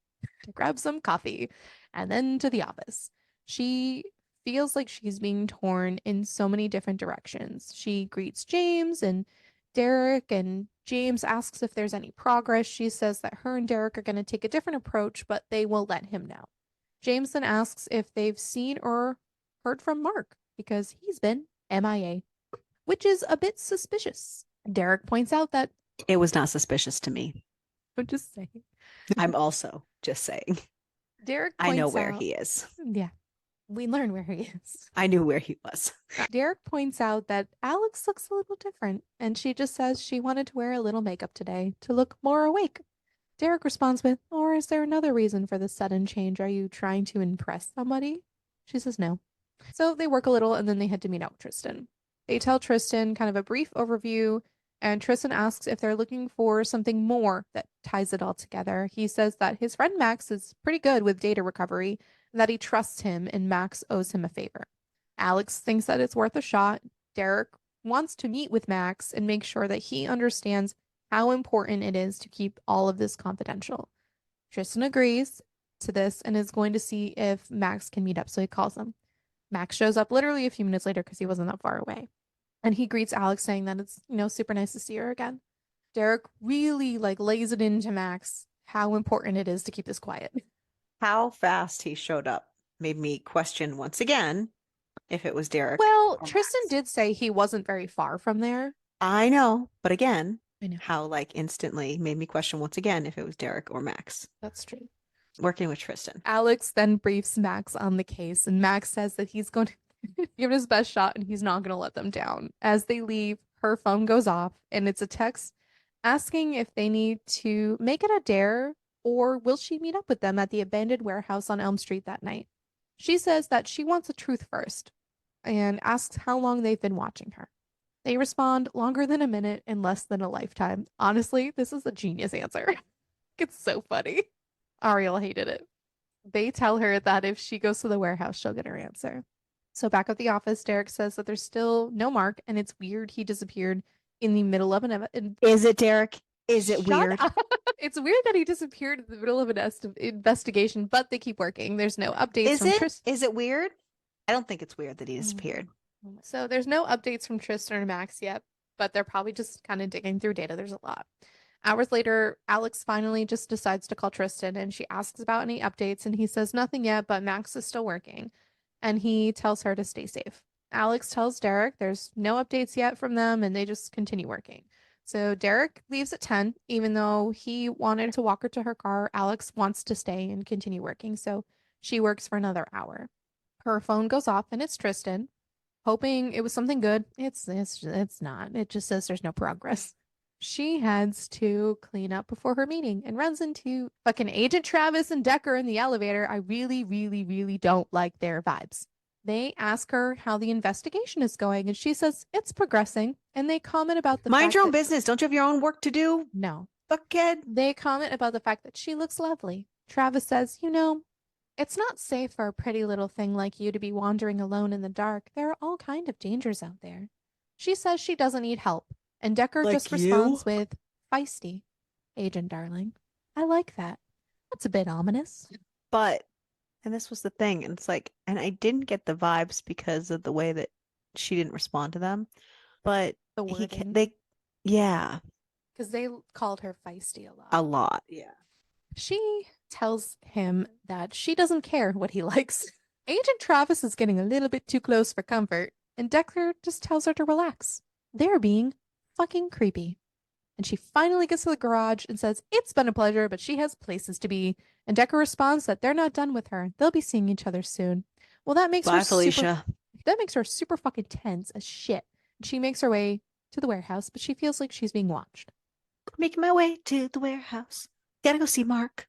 to grab some coffee and then to the office. She feels like she's being torn in so many different directions. She greets James and Derek, and James asks if there's any progress. She says that her and Derek are going to take a different approach, but they will let him know. James then asks if they've seen or heard from Mark because he's been MIA, which is a bit suspicious. Derek points out that It was not suspicious to me. I'm just saying. I'm also just saying. Derek I know points where out, he is. yeah, we learn where he is. I knew where he was. Derek points out that Alex looks a little different, and she just says she wanted to wear a little makeup today to look more awake. Derek responds with, or is there another reason for the sudden change? Are you trying to impress somebody? She says no. So they work a little and then they head to meet out with Tristan. They tell Tristan kind of a brief overview, and Tristan asks if they're looking for something more that ties it all together. He says that his friend Max is pretty good with data recovery, and that he trusts him, and Max owes him a favor. Alex thinks that it's worth a shot. Derek wants to meet with Max and make sure that he understands how important it is to keep all of this confidential. Tristan agrees to this and is going to see if Max can meet up, so he calls him. Max shows up literally a few minutes later because he wasn't that far away. And he greets Alex saying that it's, super nice to see her again. Derek really lays it into Max how important it is to keep this quiet. How fast he showed up made me question once again if it was Derek. Well, or Tristan Max. did say he wasn't very far from there. I know, but again, I know. how instantly made me question once again if it was Derek or Max. That's true. Working with Tristan. Alex then briefs Max on the case, and Max says that he's going to give it his best shot and he's not going to let them down. As they leave, her phone goes off, and it's a text asking if they need to make it a dare or will she meet up with them at the abandoned warehouse on Elm Street that night. She says that she wants the truth first and asks how long they've been watching her. They respond longer than a minute and less than a lifetime. Honestly, this is a genius answer. It's so funny. Ariel hated it. They tell her that if she goes to the warehouse, she'll get her answer. So back at the office, Derek says that there's still no Mark, and it's weird he disappeared in the middle of an Is it Derek? Is it Shut weird? up. It's weird that he disappeared in the middle of an investigation, but they keep working. There's no updates Is from it? Tristan. Is it weird? I don't think it's weird that he disappeared. So there's no updates from Tristan or Max yet, but they're probably just kind of digging through data. There's a lot. Hours later, Alex finally just decides to call Tristan and she asks about any updates, and he says nothing yet, but Max is still working. And he tells her to stay safe. Alex tells Derek there's no updates yet from them and they just continue working. So Derek leaves at 10, even though he wanted to walk her to her car. Alex wants to stay and continue working, so she works for another hour. Her phone goes off and it's Tristan, hoping it was something good. It's not. It just says there's no progress. She heads to clean up before her meeting and runs into fucking Agent Travis and Decker in the elevator. I really, really, really don't like their vibes. They ask her how the investigation is going, and she says it's progressing. And they comment about the Mind fact your own that business. Don't you have your own work to do, no, fuckhead? they comment about the fact that she looks lovely. Travis says, it's not safe for a pretty little thing like you to be wandering alone in the dark. There are all kind of dangers out there. She says she doesn't need help, and Decker just Like you? responds with, feisty, agent darling. I like that. That's a bit ominous. But, and this was the thing, and it's like, and I didn't get the vibes because of the way that she didn't respond to them, but The he, wording. they, yeah, Because they called her feisty a a lot. lot. Yeah. She tells him that she doesn't care what he likes. Agent Travis is getting a little bit too close for comfort, and Decker just tells her to relax. They're being fucking creepy. And she finally gets to the garage and says, it's been a pleasure, but she has places to be. And Decker responds that they're not done with her. They'll be seeing each other soon. Well, Bye, Felicia. that makes her super fucking tense as shit. She makes her way to the warehouse, but she feels like she's being watched. Making my way to the warehouse. Gotta go see Mark.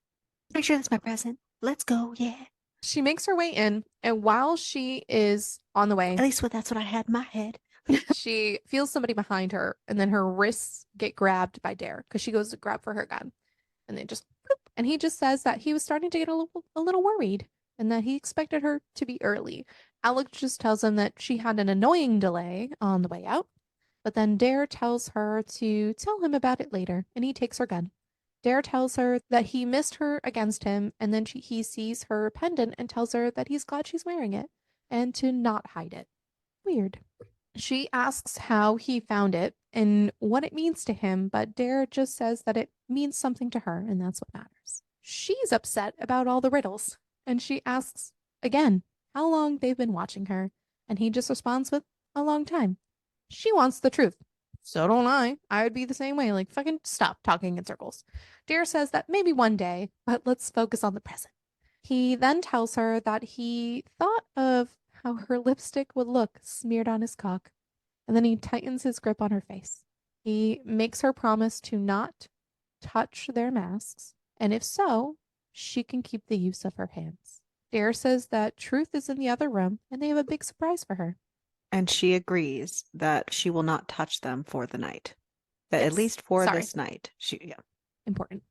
Make sure that's my present. Let's go, yeah. She makes her way in, and while she is on the way, At least that's what I had in my head. she feels somebody behind her, and then her wrists get grabbed by Dare because she goes to grab for her gun. And they just, bloop, and he just says that he was starting to get a little worried and that he expected her to be early. Alex just tells him that she had an annoying delay on the way out, but then Dare tells her to tell him about it later, and he takes her gun. Dare tells her that he missed her against him, and then he sees her pendant and tells her that he's glad she's wearing it and to not hide it. Weird. She asks how he found it and what it means to him, but Dare just says that it means something to her, and that's what matters. She's upset about all the riddles, and she asks again how long they've been watching her, and he just responds with a long time. She wants the truth. So don't I. I would be the same way. Like, fucking stop talking in circles. Dare says that maybe one day, but let's focus on the present. He then tells her that he thought of how her lipstick would look smeared on his cock, and then he tightens his grip on her face. He makes her promise to not touch their masks, and if so, she can keep the use of her hands. Dare says that Truth is in the other room, and they have a big surprise for her. And she agrees that she will not touch them for the night. That at Yes. least for Sorry. this night. Yeah. Important.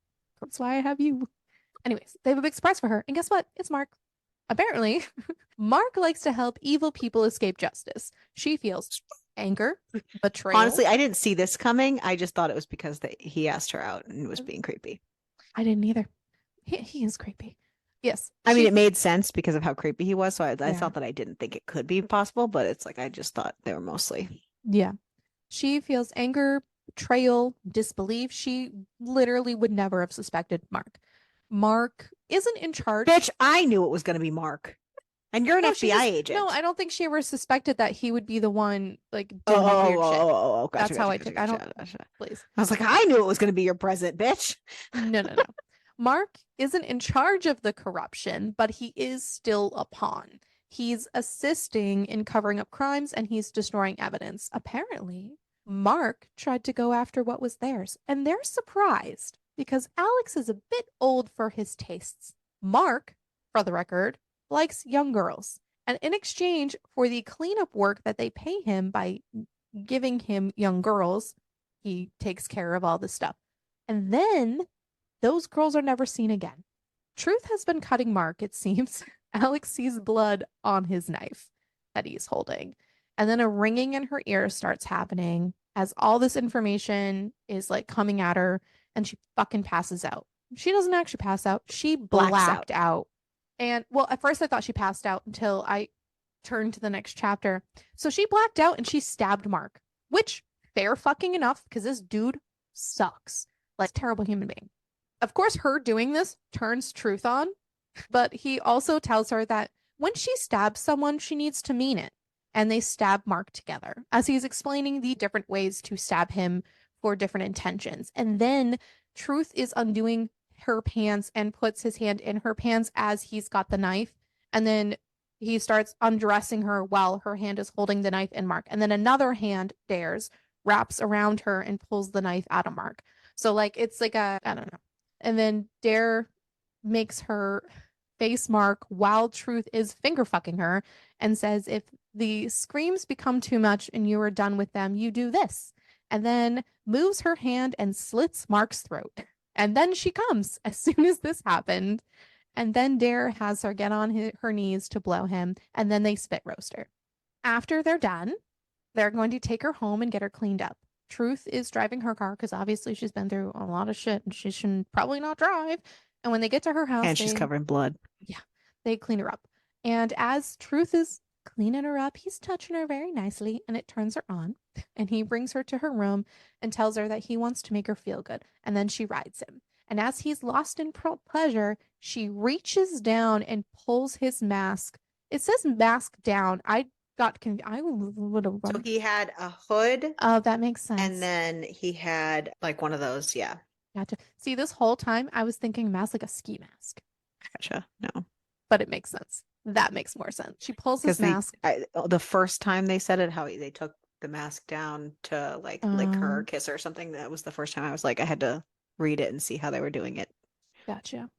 That's why I have you. Anyways, they have a big surprise for her, and guess what? It's Mark. Apparently, Mark likes to help evil people escape justice. She feels anger, betrayal. Honestly, I didn't see this coming. I just thought it was because he asked her out and was being creepy. I didn't either. He is creepy. Yes. I mean, it made sense because of how creepy he was. So I Yeah. thought that I didn't think it could be possible, but it's like I just thought they were mostly. Yeah. She feels anger, betrayal, disbelief. She literally would never have suspected Mark. Mark isn't in charge. Bitch, I knew it was going to be Mark. And you're an FBI agent. No, I don't think she ever suspected that he would be the one like doing the weird shit. Gotcha, That's how I gotcha, took. I don't. gotcha. Please. I was like, I knew it was going to be your present, bitch. No. Mark isn't in charge of the corruption, but he is still a pawn. He's assisting in covering up crimes and he's destroying evidence. Apparently, Mark tried to go after what was theirs, and they're surprised because Alex is a bit old for his tastes. Mark, for the record, likes young girls. And in exchange for the cleanup work that they pay him by giving him young girls, he takes care of all this stuff. And then those girls are never seen again. Truth has been cutting Mark, it seems. Alex sees blood on his knife that he's holding. And then a ringing in her ear starts happening as all this information is like coming at her and she fucking passes out. She doesn't actually pass out. She blacked out. And well, at first I thought she passed out until I turned to the next chapter. So she blacked out and she stabbed Mark, which fair fucking enough because this dude sucks. Like terrible human being. Of course, her doing this turns Truth on, but he also tells her that when she stabs someone, she needs to mean it. And they stab Mark together as he's explaining the different ways to stab him for different intentions. And then Truth is undoing her pants and puts his hand in her pants as he's got the knife. And then he starts undressing her while her hand is holding the knife in Mark. And then another hand dares wraps around her and pulls the knife out of Mark. So like it's like a I don't know. And then Dare makes her face Mark while Truth is finger fucking her and says if the screams become too much and you are done with them, you do this. And then moves her hand and slits Mark's throat. And then she comes as soon as this happened. And then Dare has her get on her knees to blow him, and then they spit roast her. After they're done, they're going to take her home and get her cleaned up. Truth is driving her car because obviously she's been through a lot of shit and she should probably not drive. And when they get to her house, And she's covered in blood. yeah, they clean her up. And as Truth is cleaning her up, he's touching her very nicely and it turns her on. And he brings her to her room and tells her that he wants to make her feel good. And then she rides him. And as he's lost in pleasure, she reaches down and pulls his mask. It says mask down. I got confused. I would have. So he had a hood. Oh, that makes sense. And then he had like one of those. Yeah. Gotcha. See, this whole time I was thinking mask like a ski mask. Gotcha. No. But it makes sense. That makes more sense. She pulls his mask. The first time they said it, how they took the mask down to like lick her or kiss her or something. That was the first time I was like, I had to read it and see how they were doing it. Gotcha.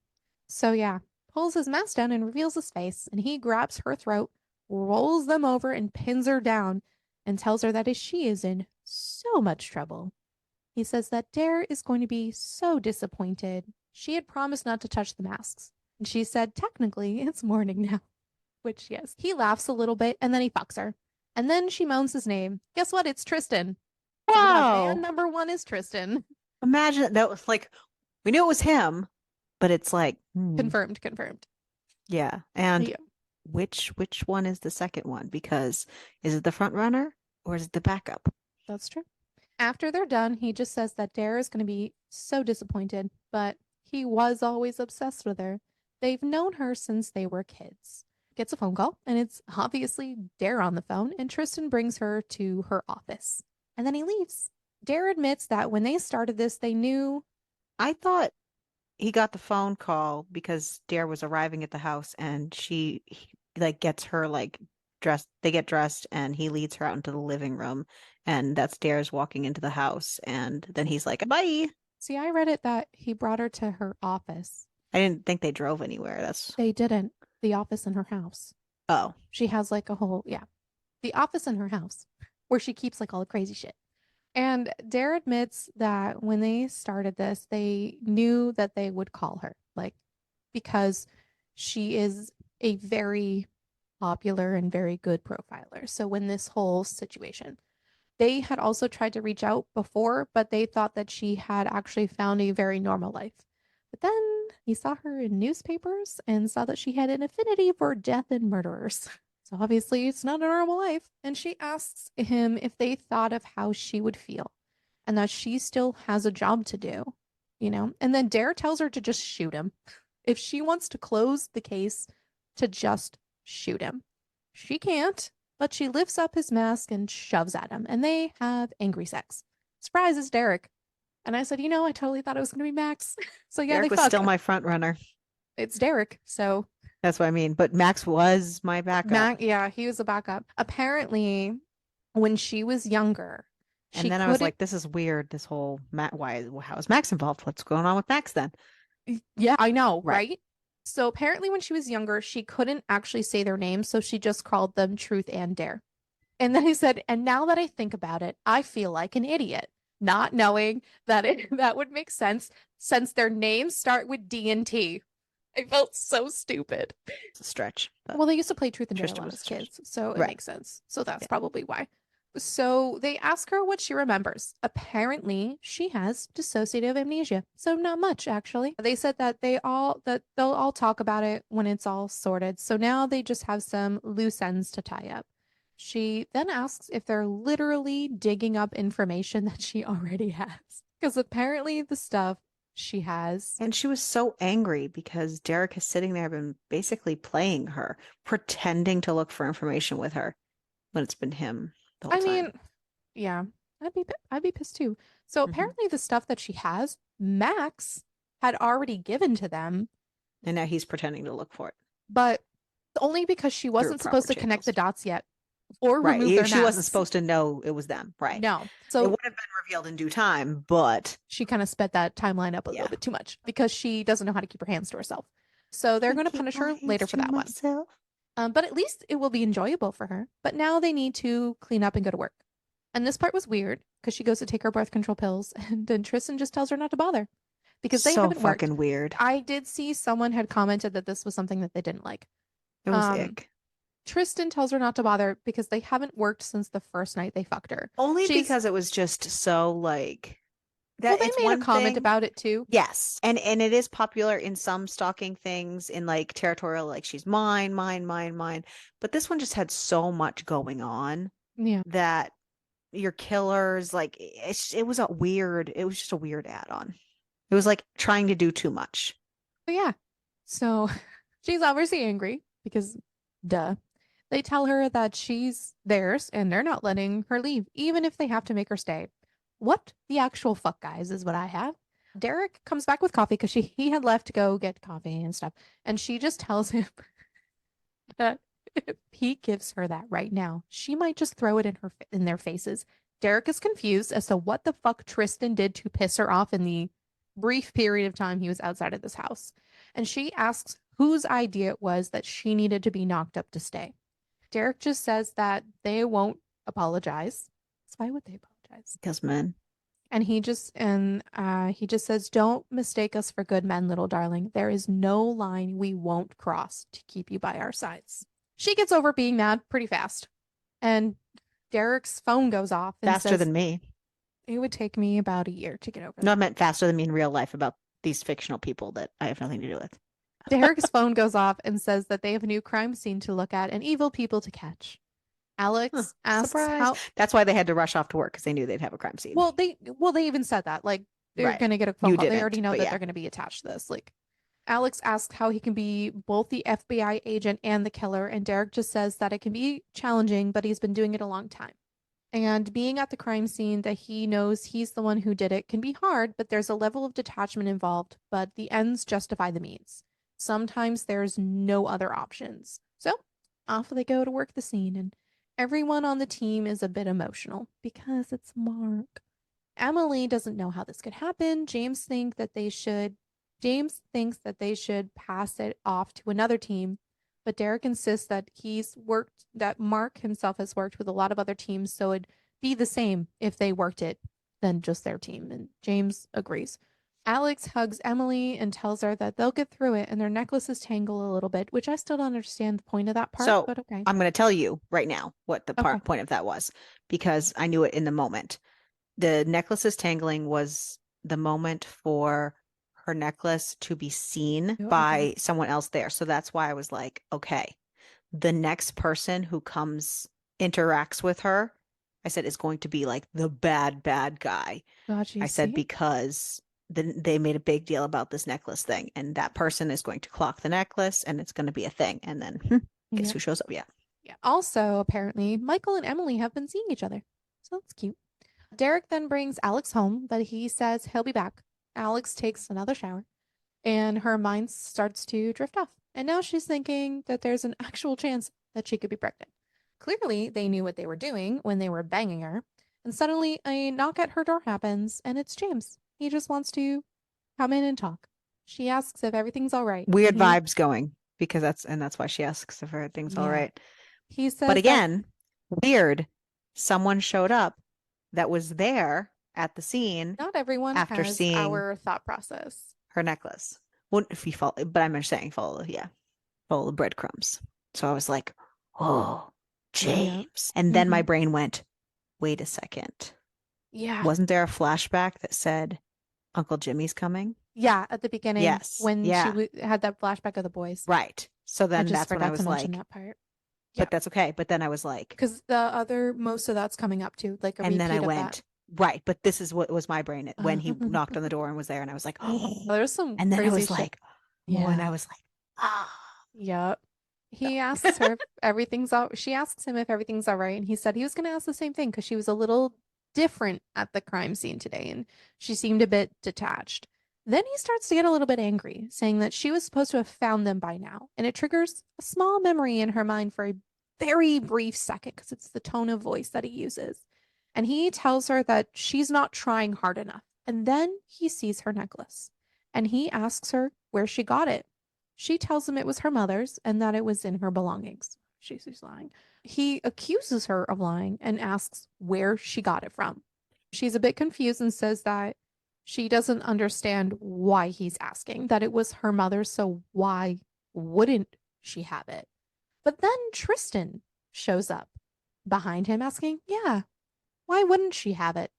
So yeah, pulls his mask down and reveals his face, and he grabs her throat, rolls them over, and pins her down, and tells her that she is in so much trouble. He says that Dare is going to be so disappointed. She had promised not to touch the masks, and she said technically it's morning now. Which, yes, he laughs a little bit, and then he fucks her. And then she moans his name. Guess what? It's Tristan. Wow. And number one is Tristan. Imagine that was like, we knew it was him, but it's like confirmed. Yeah. And which one is the second one? Because is it the front runner or is it the backup? That's true. After they're done, he just says that Dare is going to be so disappointed, but he was always obsessed with her. They've known her since they were kids. Gets a phone call, and it's obviously Dare on the phone, and Tristan brings her to her office. And then he leaves. Dare admits that when they started this, they knew. I thought he got the phone call because Dare was arriving at the house and he like gets her like dressed. They get dressed and he leads her out into the living room and that's Dare's walking into the house and then he's like, bye. See, I read it that he brought her to her office. I didn't think they drove anywhere. They didn't. The office in her house. Oh. She has like a whole, the office in her house where she keeps like all the crazy shit. And Dare admits that when they started this, they knew that they would call her, like, because she is a very popular and very good profiler. So when this whole situation, they had also tried to reach out before, but they thought that she had actually found a very normal life. But then he saw her in newspapers and saw that she had an affinity for death and murderers. So obviously it's not a normal life. And she asks him if they thought of how she would feel and that she still has a job to do, And then Dare tells her to just shoot him. If she wants to close the case, to just shoot him. She can't, but she lifts up his mask and shoves at him, and they have angry sex. Surprise, it's Derek. And I said, I totally thought it was going to be Max. So yeah, Derek was still my front runner. It's Derek, so. That's what I mean. But Max was my backup. Yeah, he was a backup. Apparently, when she was younger, and then I was like, this is weird. This whole how is Max involved? What's going on with Max then? Yeah, I know, right? So apparently when she was younger, she couldn't actually say their names, so she just called them Truth and Dare. And then he said, and now that I think about it, I feel like an idiot, not knowing that that would make sense since their names start with D and T. I felt so stupid. It's a stretch. Well, they used to play Truth and Dare a lot as kids, so it makes sense. So that's probably why. So they ask her what she remembers. Apparently, she has dissociative amnesia. So not much, actually. They said that they'll all talk about it when it's all sorted. So now they just have some loose ends to tie up. She then asks if they're literally digging up information that she already has. Because apparently the stuff she has. And she was so angry because Derek is sitting there been basically playing her, pretending to look for information with her when it's been him. I mean, yeah, I'd be pissed too. So apparently the stuff that she has, Max had already given to them. And now he's pretending to look for it. But only because she wasn't supposed to connect the dots yet or Right. remove their She wasn't masks. supposed to know it was them. Right. No. It So would have been revealed in due time, but she kind of sped that timeline up a yeah. little bit too much because she doesn't know how to keep her hands to herself. So they're Can't going to keep punish my her later hands for to that one. myself. But at least it will be enjoyable for her. But now they need to clean up and go to work. And this part was weird because she goes to take her birth control pills, and then Tristan just tells her not to bother because they So haven't worked. fucking weird. I did see someone had commented that this was something that they didn't like. It was Um, ick. Tristan tells her not to bother because they haven't worked since the first night they fucked her. Only She's, because it was just so like well, that they it's made a one comment thing. about it too. Yes. And it is popular in some stalking things in like territorial, like she's mine, mine, mine, mine. But this one just had so much going on Yeah. that your killers, like it was it was just a weird add-on. It was like trying to do too much. But yeah. So she's obviously angry because, duh. They tell her that she's theirs and they're not letting her leave, even if they have to make her stay. What the actual fuck, guys, is what I have. Derek comes back with coffee because he had left to go get coffee and stuff. And she just tells him that if he gives her that right now, she might just throw it in their faces. Derek is confused as to what the fuck Tristan did to piss her off in the brief period of time he was outside of this house. And she asks whose idea it was that she needed to be knocked up to stay. Derek just says that they won't apologize. So why would they apologize? Because men. And he just says, "Don't mistake us for good men, little darling. There is no line we won't cross to keep you by our sides." She gets over being mad pretty fast. And Derek's phone goes off and Faster says, than me. "It would take me about a year to get over No, I that." meant faster than me in real life about these fictional people that I have nothing to do with. Derek's phone goes off and says that they have a new crime scene to look at and evil people to catch. Huh, Alex asks surprise. how That's why they had to rush off to work because they knew they'd have a crime scene. well they even said that like they're Right. gonna get a phone You call. They already didn't, know but that yeah. they're gonna be attached to this. Like Alex asks how he can be both the FBI agent and the killer, and Derek just says that it can be challenging, but he's been doing it a long time. And being at the crime scene that he knows he's the one who did it can be hard, but there's a level of detachment involved, but the ends justify the means. Sometimes there's no other options. So off they go to work the scene, and everyone on the team is a bit emotional because it's Mark. Emily doesn't know how this could happen. James thinks that they should pass it off to another team, but Derek insists that Mark himself has worked with a lot of other teams, so it'd be the same if they worked it than just their team. And James agrees. Alex hugs Emily and tells her that they'll get through it and their necklaces tangle a little bit, which I still don't understand the point of that part, So but okay. I'm going to tell you right now what the Okay. point of that was because I knew it in the moment. The necklaces tangling was the moment for her necklace to be seen Oh, okay. by someone else there. So that's why I was like, okay, the next person who interacts with her, I said is going to be like the bad guy. God, you I said see? because they made a big deal about this necklace thing, and that person is going to clock the necklace, and it's going to be a thing. And then guess Yeah. who shows up? Yeah. Yeah. Also, apparently, Michael and Emily have been seeing each other. So that's cute. Derek then brings Alex home, but he says he'll be back. Alex takes another shower, and her mind starts to drift off. And now she's thinking that there's an actual chance that she could be pregnant. Clearly, they knew what they were doing when they were banging her. And suddenly, a knock at her door happens, and it's James. He just wants to come in and talk. She asks if everything's all right. Weird vibes going because that's why she asks if everything's all Yeah. right. He But says that again, weird. Someone showed up that was there at the scene not everyone after has seeing our thought process. her necklace. Well, if you follow, but I'm just saying follow, yeah, follow the breadcrumbs. So I was like, oh, Yeah. James. And then my Mhm. brain went, wait a second. Yeah. Wasn't there a flashback that said Uncle Jimmy's coming? Yeah, at the beginning Yes. when she Yeah. had that flashback of the boys. Right. So I then just that's when I forgot to was mention like, that part. Yeah, but that's okay. But then I was like, because most of that's coming up too, like a and then I repeat of that. went, right. But this is what was my brain when he knocked on the door and was there. And I was like, oh. There's some And then I crazy was shit. like, oh, and Yeah. I was like, ah. Yep. He So. asks her if everything's all she asks him if everything's all right, and he said he was gonna ask the same thing because she was a little different at the crime scene today, and she seemed a bit detached. Then he starts to get a little bit angry, saying that she was supposed to have found them by now, and it triggers a small memory in her mind for a very brief second because it's the tone of voice that he uses. And he tells her that she's not trying hard enough. And then he sees her necklace and he asks her where she got it. She tells him it was her mother's and that it was in her belongings. She's lying. He accuses her of lying and asks where she got it from. She's a bit confused and says that she doesn't understand why he's asking, that it was her mother's, so why wouldn't she have it? But then Tristan shows up behind him asking, yeah, why wouldn't she have it?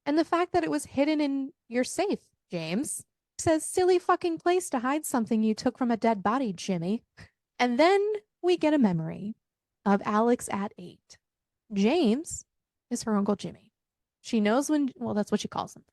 And the fact that it was hidden in your safe, James, says silly fucking place to hide something you took from a dead body, Jimmy. And then we get a memory of Alex at 8. James is her Uncle Jimmy. She knows when, well, that's what she calls him.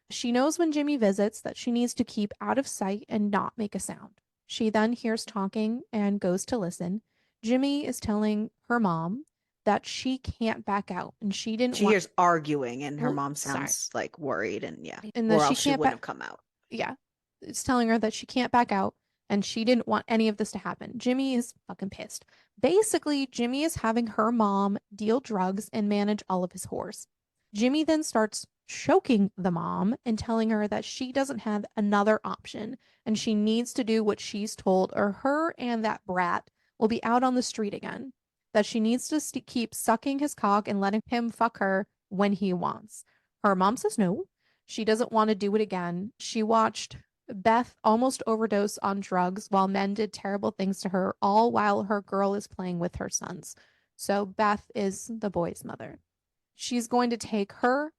She knows when Jimmy visits that she needs to keep out of sight and not make a sound. She then hears talking and goes to listen. Jimmy is telling her mom that she can't back out and she didn't She want, hears arguing, and her well, mom sorry, sounds like worried, and yeah, and that or she else she can't wouldn't back, have come out. yeah, it's telling her that she can't back out and she didn't want any of this to happen. Jimmy is fucking pissed. Basically, Jimmy is having her mom deal drugs and manage all of his whores. Jimmy then starts choking the mom and telling her that she doesn't have another option and she needs to do what she's told, or her and that brat will be out on the street again. That she needs to keep sucking his cock and letting him fuck her when he wants. Her mom says no. She doesn't want to do it again. She watched Beth almost overdose on drugs while men did terrible things to her, all while her girl is playing with her sons. So Beth is the boy's mother. She's going to take her,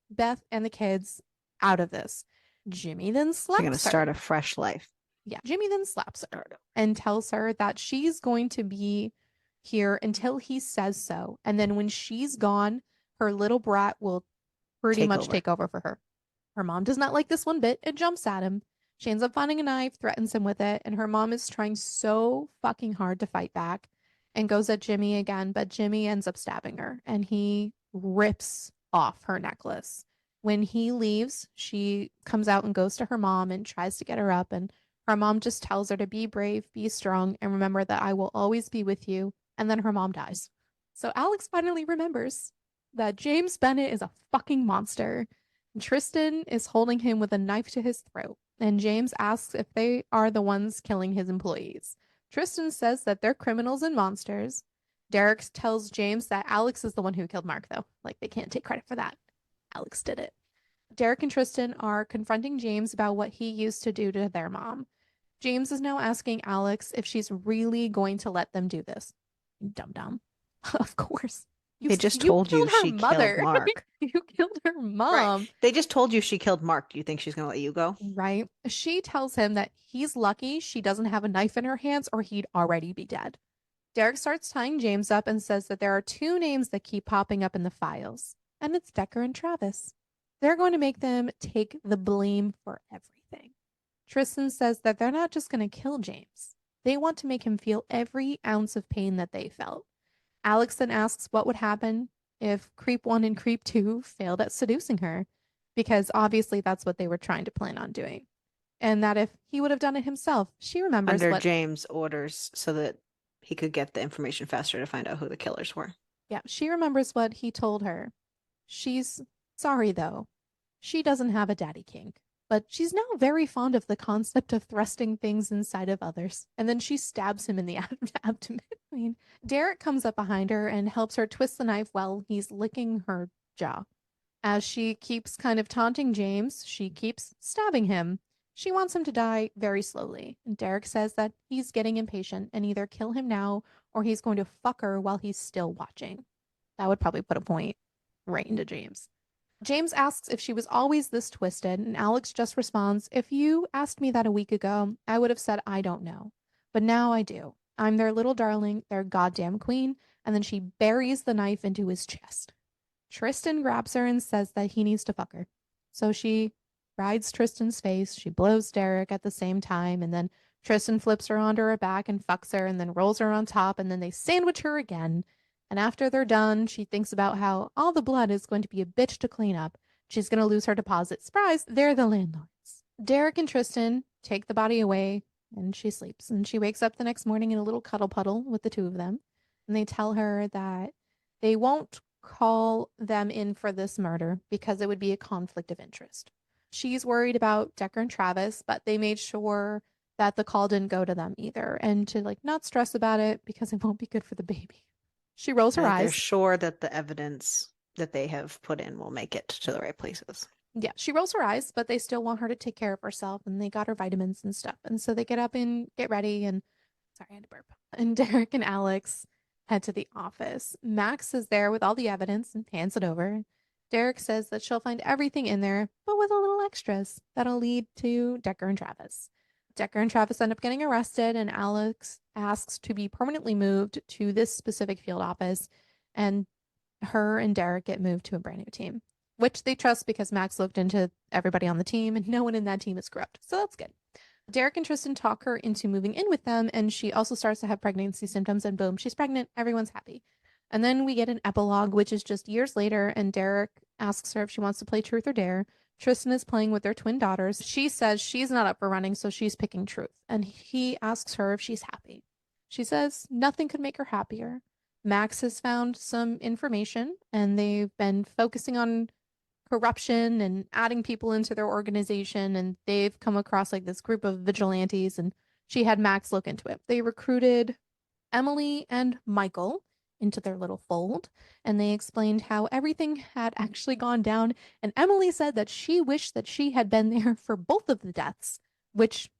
Beth, and the kids out of this. Jimmy then She's going to slaps start her. a fresh life. Yeah, Jimmy then slaps her and tells her that she's going to be here until he says so. And then when she's gone, her little brat will pretty Take much over. take over for her. Her mom does not like this one bit and jumps at him. She ends up finding a knife, threatens him with it, and her mom is trying so fucking hard to fight back and goes at Jimmy again, but Jimmy ends up stabbing her and he rips off her necklace. When he leaves, she comes out and goes to her mom and tries to get her up, and her mom just tells her to be brave, be strong, and remember that I will always be with you. And then her mom dies. So Alex finally remembers that James Bennett is a fucking monster. Tristan is holding him with a knife to his throat, and James asks if they are the ones killing his employees. Tristan says that they're criminals and monsters. Derek tells James that Alex is the one who killed Mark, though. Like, they can't take credit for that. Alex did it. Derek and Tristan are confronting James about what he used to do to their mom. James is now asking Alex if she's really going to let them do this. Dum dum. Of course. They just You told you killed her she killed mother. Mark. You killed her Right. mom. They just told you she killed Mark. Do you think she's going to let you go? Right. She tells him that he's lucky she doesn't have a knife in her hands or he'd already be dead. Derek starts tying James up and says that there are two names that keep popping up in the files, and it's Decker and Travis. They're going to make them take the blame for everything. Tristan says that they're not just going to kill James. They want to make him feel every ounce of pain that they felt. Alex then asks what would happen if Creep 1 and Creep 2 failed at seducing her, because obviously that's what they were trying to plan on doing. And that if he would have done it himself, she remembers Under what, James' orders so that he could get the information faster to find out who the killers were. yeah, she remembers what he told her. She's sorry, though. She doesn't have a daddy kink, but she's now very fond of the concept of thrusting things inside of others. And then she stabs him in the abdomen. I mean, Derek comes up behind her and helps her twist the knife while he's licking her jaw. As she keeps kind of taunting James, she keeps stabbing him. She wants him to die very slowly. And Derek says that he's getting impatient and either kill him now or he's going to fuck her while he's still watching. That would probably put a point right into James. James asks if she was always this twisted, and Alex just responds, if you asked me that a week ago, I would have said I don't know. But now I do. I'm their little darling, their goddamn queen, and then she buries the knife into his chest. Tristan grabs her and says that he needs to fuck her. So she rides Tristan's face, she blows Derek at the same time, and then Tristan flips her onto her back and fucks her and then rolls her on top, and then they sandwich her again. And after they're done, she thinks about how all the blood is going to be a bitch to clean up. She's going to lose her deposit. Surprise, they're the landlords. Derek and Tristan take the body away and she sleeps. And she wakes up the next morning in a little cuddle puddle with the two of them. and they tell her that they won't call them in for this murder because it would be a conflict of interest. She's worried about Decker and Travis, but they made sure that the call didn't go to them either and to like not stress about it because it won't be good for the baby. She rolls her Like they're eyes. sure that the evidence that they have put in will make it to the right places. Yeah, she rolls her eyes, but they still want her to take care of herself and they got her vitamins and stuff. And so they get up and get ready and sorry, I had to burp. And Derek and Alex head to the office. Max is there with all the evidence and hands it over. Derek says that she'll find everything in there, but with a little extras that'll lead to Decker and Travis. Decker and Travis end up getting arrested, and Alex asks to be permanently moved to this specific field office. And her and Derek get moved to a brand new team, which they trust because Max looked into everybody on the team and no one in that team is corrupt. So that's good. Derek and Tristan talk her into moving in with them, and she also starts to have pregnancy symptoms, and boom, she's pregnant. Everyone's happy. And then we get an epilogue, which is just years later, and Derek asks her if she wants to play Truth or Dare. Tristan is playing with their twin daughters. She says she's not up for running, so she's picking Truth. And he asks her if she's happy. She says nothing could make her happier. Max has found some information, and they've been focusing on corruption and adding people into their organization, and they've come across like this group of vigilantes, and she had Max look into it. They recruited Emily and Michael into their little fold, and they explained how everything had actually gone down, and Emily said that she wished that she had been there for both of the deaths, which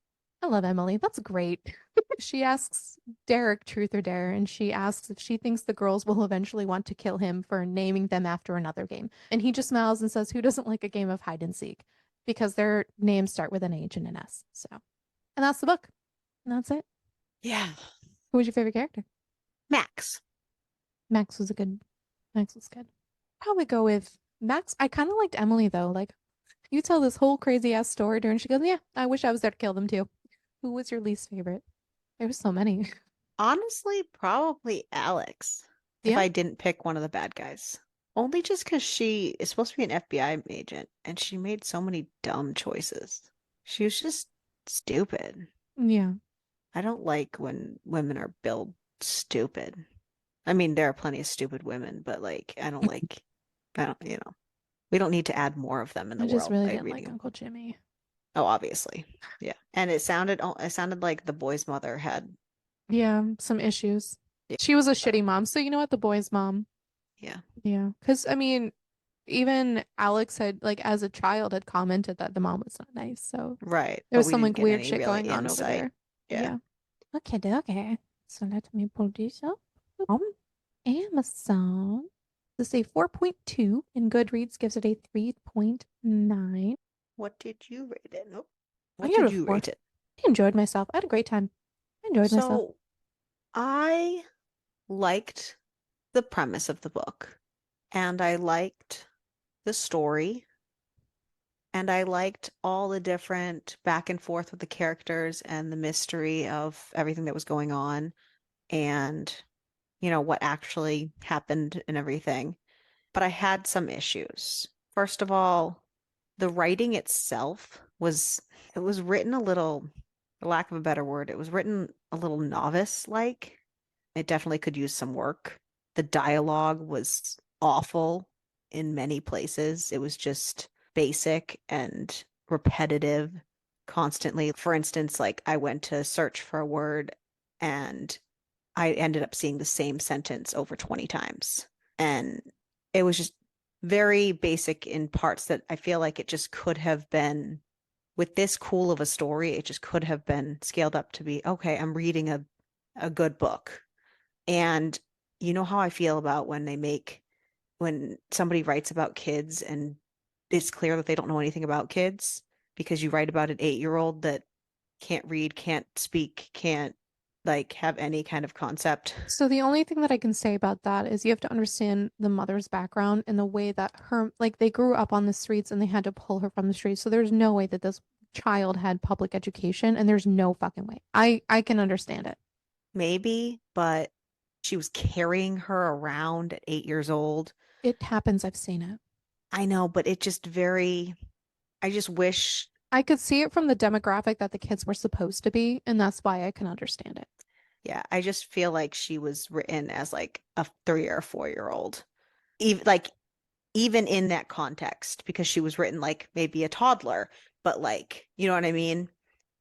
I love Emily. That's great. She asks Derek truth or dare, and she asks if she thinks the girls will eventually want to kill him for naming them after another game. And he just smiles and says, who doesn't like a game of hide and seek? Because their names start with an H and an S. So, and that's the book. And that's it. Yeah. Who was your favorite character? Max. Max was a good. Max was good. Probably go with Max. I kind of liked Emily though. Like, you tell this whole crazy ass story to her, and she goes, "Yeah, I wish I was there to kill them too." Who was your least favorite? There was so many. Honestly, probably Alex, if Yeah. I didn't pick one of the bad guys. Only just because she is supposed to be an FBI agent and she made so many dumb choices. She was just stupid. Yeah. I don't like when women are billed stupid. I mean, there are plenty of stupid women, but like, I don't, we don't need to add more of them in I the just world really by didn't like reading. Uncle Jimmy. Oh, obviously. Yeah. And it sounded like the boy's mother had, Yeah, some issues. yeah. She was a So, shitty mom. So you know what? The boy's mom. yeah. Yeah. Because I mean, even Alex had like as a child had commented that the mom was not nice. So Right. there But was we some didn't like get weird any shit really going on over insight. there. Yeah. Yeah. Okay, okay. So let me pull this up. Amazon. This is a 4.2 and Goodreads gives it a 3.9. What did you rate it? Nope. I What gave it did a you 4. rate it? I enjoyed myself. I had a great time. I enjoyed myself. So I liked the premise of the book, and I liked the story, and I liked all the different back and forth with the characters and the mystery of everything that was going on and, what actually happened and everything. But I had some issues. First of all, the writing itself it was written a little, for lack of a better word, it was written a little novice-like. It definitely could use some work. The dialogue was awful in many places. It was just basic and repetitive constantly. For instance, like I went to search for a word and I ended up seeing the same sentence over 20 times. And it was just very basic in parts that I feel like it just could have been, with this cool of a story, it just could have been scaled up to be, okay, I'm reading a good book. And you know how I feel about when somebody writes about kids and it's clear that they don't know anything about kids because you write about an 8-year-old that can't read, can't speak, can't like have any kind of concept. So the only thing that I can say about that is you have to understand the mother's background and the way that her, like they grew up on the streets and they had to pull her from the streets. So there's no way that this child had public education and there's no fucking way. I can understand it. Maybe, but she was carrying her around at 8 years old. It happens. I've seen it. I know, but I just wish, I could see it from the demographic that the kids were supposed to be, and that's why I can understand it. Yeah, I just feel like she was written as like a 3 or 4 year old. Even in that context, because she was written like maybe a toddler, but like, you know what I mean?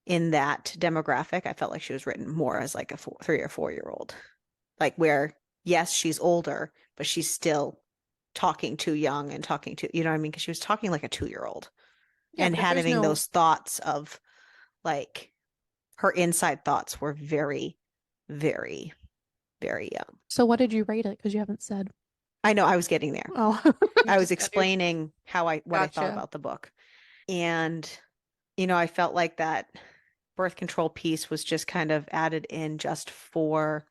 In that demographic, I felt like she was written more as like a 3 or 4 year old. Like where, yes, she's older, but she's still talking too young and talking to, you know what I mean? Because she was talking like a 2 year old Yeah, and but there's having no. those thoughts of like her inside thoughts were very, very, very young. So what did you rate it? Because you haven't said. I know I was getting there. Oh, I was just got you. explaining what I thought Gotcha. about the book. And, I felt like that birth control piece was just kind of added in just for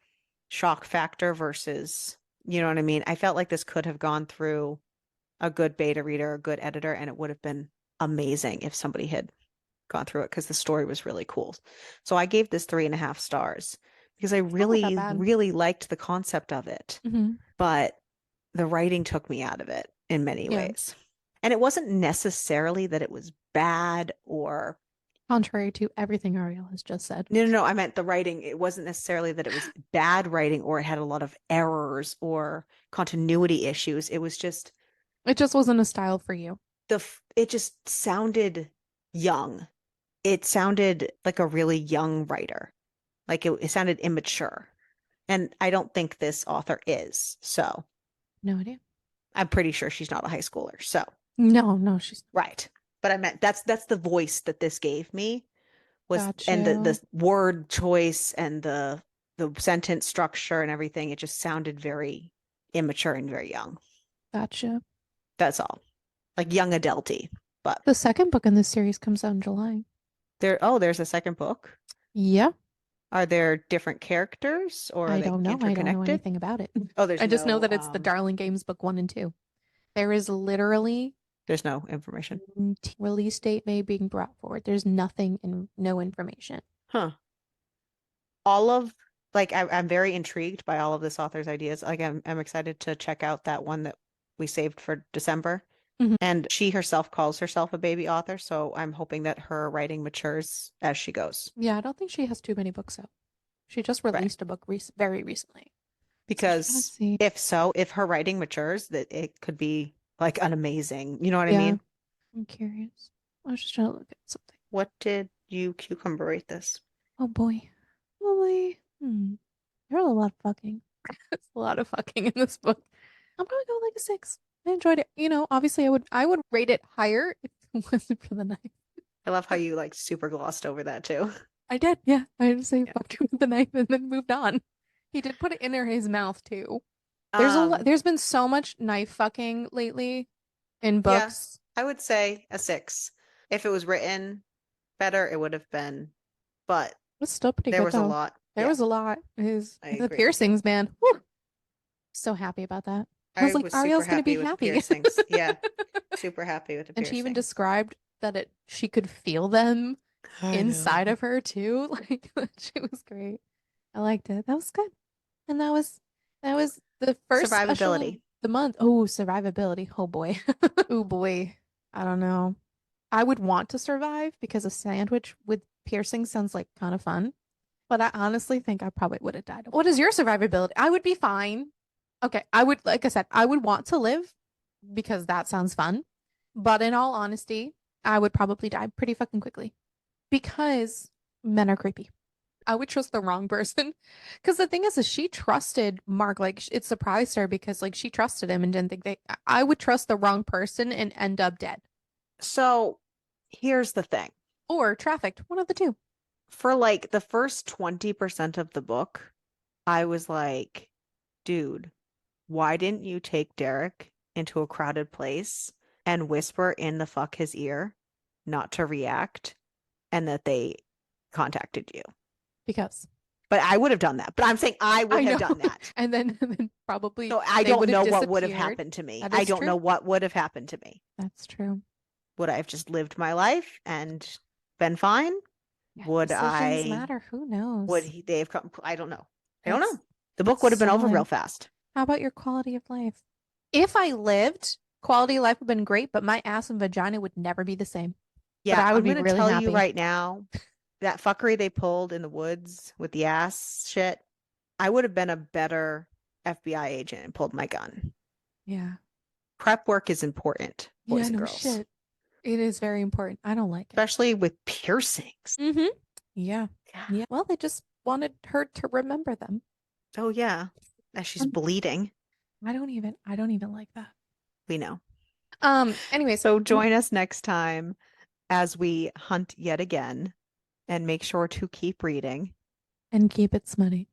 shock factor versus, you know what I mean? I felt like this could have gone through a good beta reader, a good editor, and it would have been amazing if somebody had gone through it because the story was really cool. So I gave this 3.5 stars because I Oh, not that really, bad. really liked the concept of it, Hmm. but the writing took me out of it in many Yeah. ways. And it wasn't necessarily that it was bad or Contrary to everything Ariel has just said. no, no, no. I meant the writing. It wasn't necessarily that it was bad writing or it had a lot of errors or continuity issues. It was just It just wasn't a style for you. it just sounded young. It sounded like a really young writer. Like it sounded immature. And I don't think this author is. So No idea. I'm pretty sure she's not a high schooler. So, No, no, she's right. But I meant that's the voice that this gave me was got and the you. the word choice and the sentence structure and everything, it just sounded very immature and very young. Gotcha. That's all. Like young adulty. But The second book in this series comes out in July. there's a second book. Yeah, Are there different characters or are I they don't know. I don't know interconnected? anything about it. Oh, there's I just know no that it's the Darling Games book 1 and 2. There is literally there's no information. release date may being brought forward. There's nothing and no information. Huh. All of like I'm very intrigued by all of this author's ideas. Like I'm excited to check out that one that we saved for December. Mhm. And she herself calls herself a baby author, so I'm hoping that her writing matures as she goes. Yeah, I don't think she has too many books out. She just Right. released a book very recently. So I'm trying to Because see. if her writing matures, that it could be like an amazing, you know what I Yeah, mean? I'm curious. I was just trying to look at something. What did you cucumber rate this? Oh boy. Oh boy. There's a lot of fucking. There's a lot of fucking in this book. I'm gonna go like a 6. I enjoyed it. Obviously I would rate it higher if it wasn't for the knife. I love how you like super glossed over that too. I did, yeah. I just say Yeah. fucked him with the knife and then moved on. He did put it in his mouth too. Um, There's been so much knife fucking lately in yeah, books. I would say a 6. If it was written better, it would have been, but It's still pretty there good was a though. lot. There Yeah, was a lot. His I the agree with you. piercings, man. Whew. So happy about that. I was I like, was super Ariel's gonna be happy with the happy. piercings. Yeah, super happy with the And she even piercings. described that she could feel them I inside know. of her too. Like she was great. I liked it. That was good. And that was the first special of Survivability. the month. Oh, survivability. Oh boy. Oh boy. I don't know. I would want to survive because a sandwich with piercing sounds like kind of fun. But I honestly think I probably would have died. What is your survivability? I would be fine. Okay, I would, like I said, I would want to live because that sounds fun. But in all honesty, I would probably die pretty fucking quickly because men are creepy. I would trust the wrong person. Because the thing is she trusted Mark. Like, it surprised her because, like, she trusted him and didn't think I would trust the wrong person and end up dead So here's the thing. or trafficked. One of the two. For like the first 20% of the book, I was like, dude, why didn't you take Derek into a crowded place and whisper in the fuck his ear not to react and that they contacted you? Because But I would have done that. But I'm saying I I would have know. done that. And then probably So I they don't would have know what would have disappeared. happened to me. That I is don't know true. what would have happened to me. That's true. Would I have just lived my life and been fine? Yeah, Would decisions I, matter. Who would knows? he, they have come? I don't know. I don't That's know. The book that's would have been over real solid. fast. How about your quality of life? If I lived, quality of life would have been great, but my ass and vagina would never be the same. But Yeah, I would I'm be going to really tell you happy. right now. that fuckery they pulled in the woods with the ass shit, I would have been a better FBI agent and pulled my gun. Yeah. Prep work is important, Yeah, boys and no girls, shit. It is very important. I don't like it. especially with piercings. Mm-hmm. Yeah. Yeah. Yeah. Well, they just wanted her to remember them. Oh, yeah. As she's Um, bleeding, I don't even like that. we know. Anyways, So join us next time as we hunt yet again and make sure to keep reading. and keep it smutty.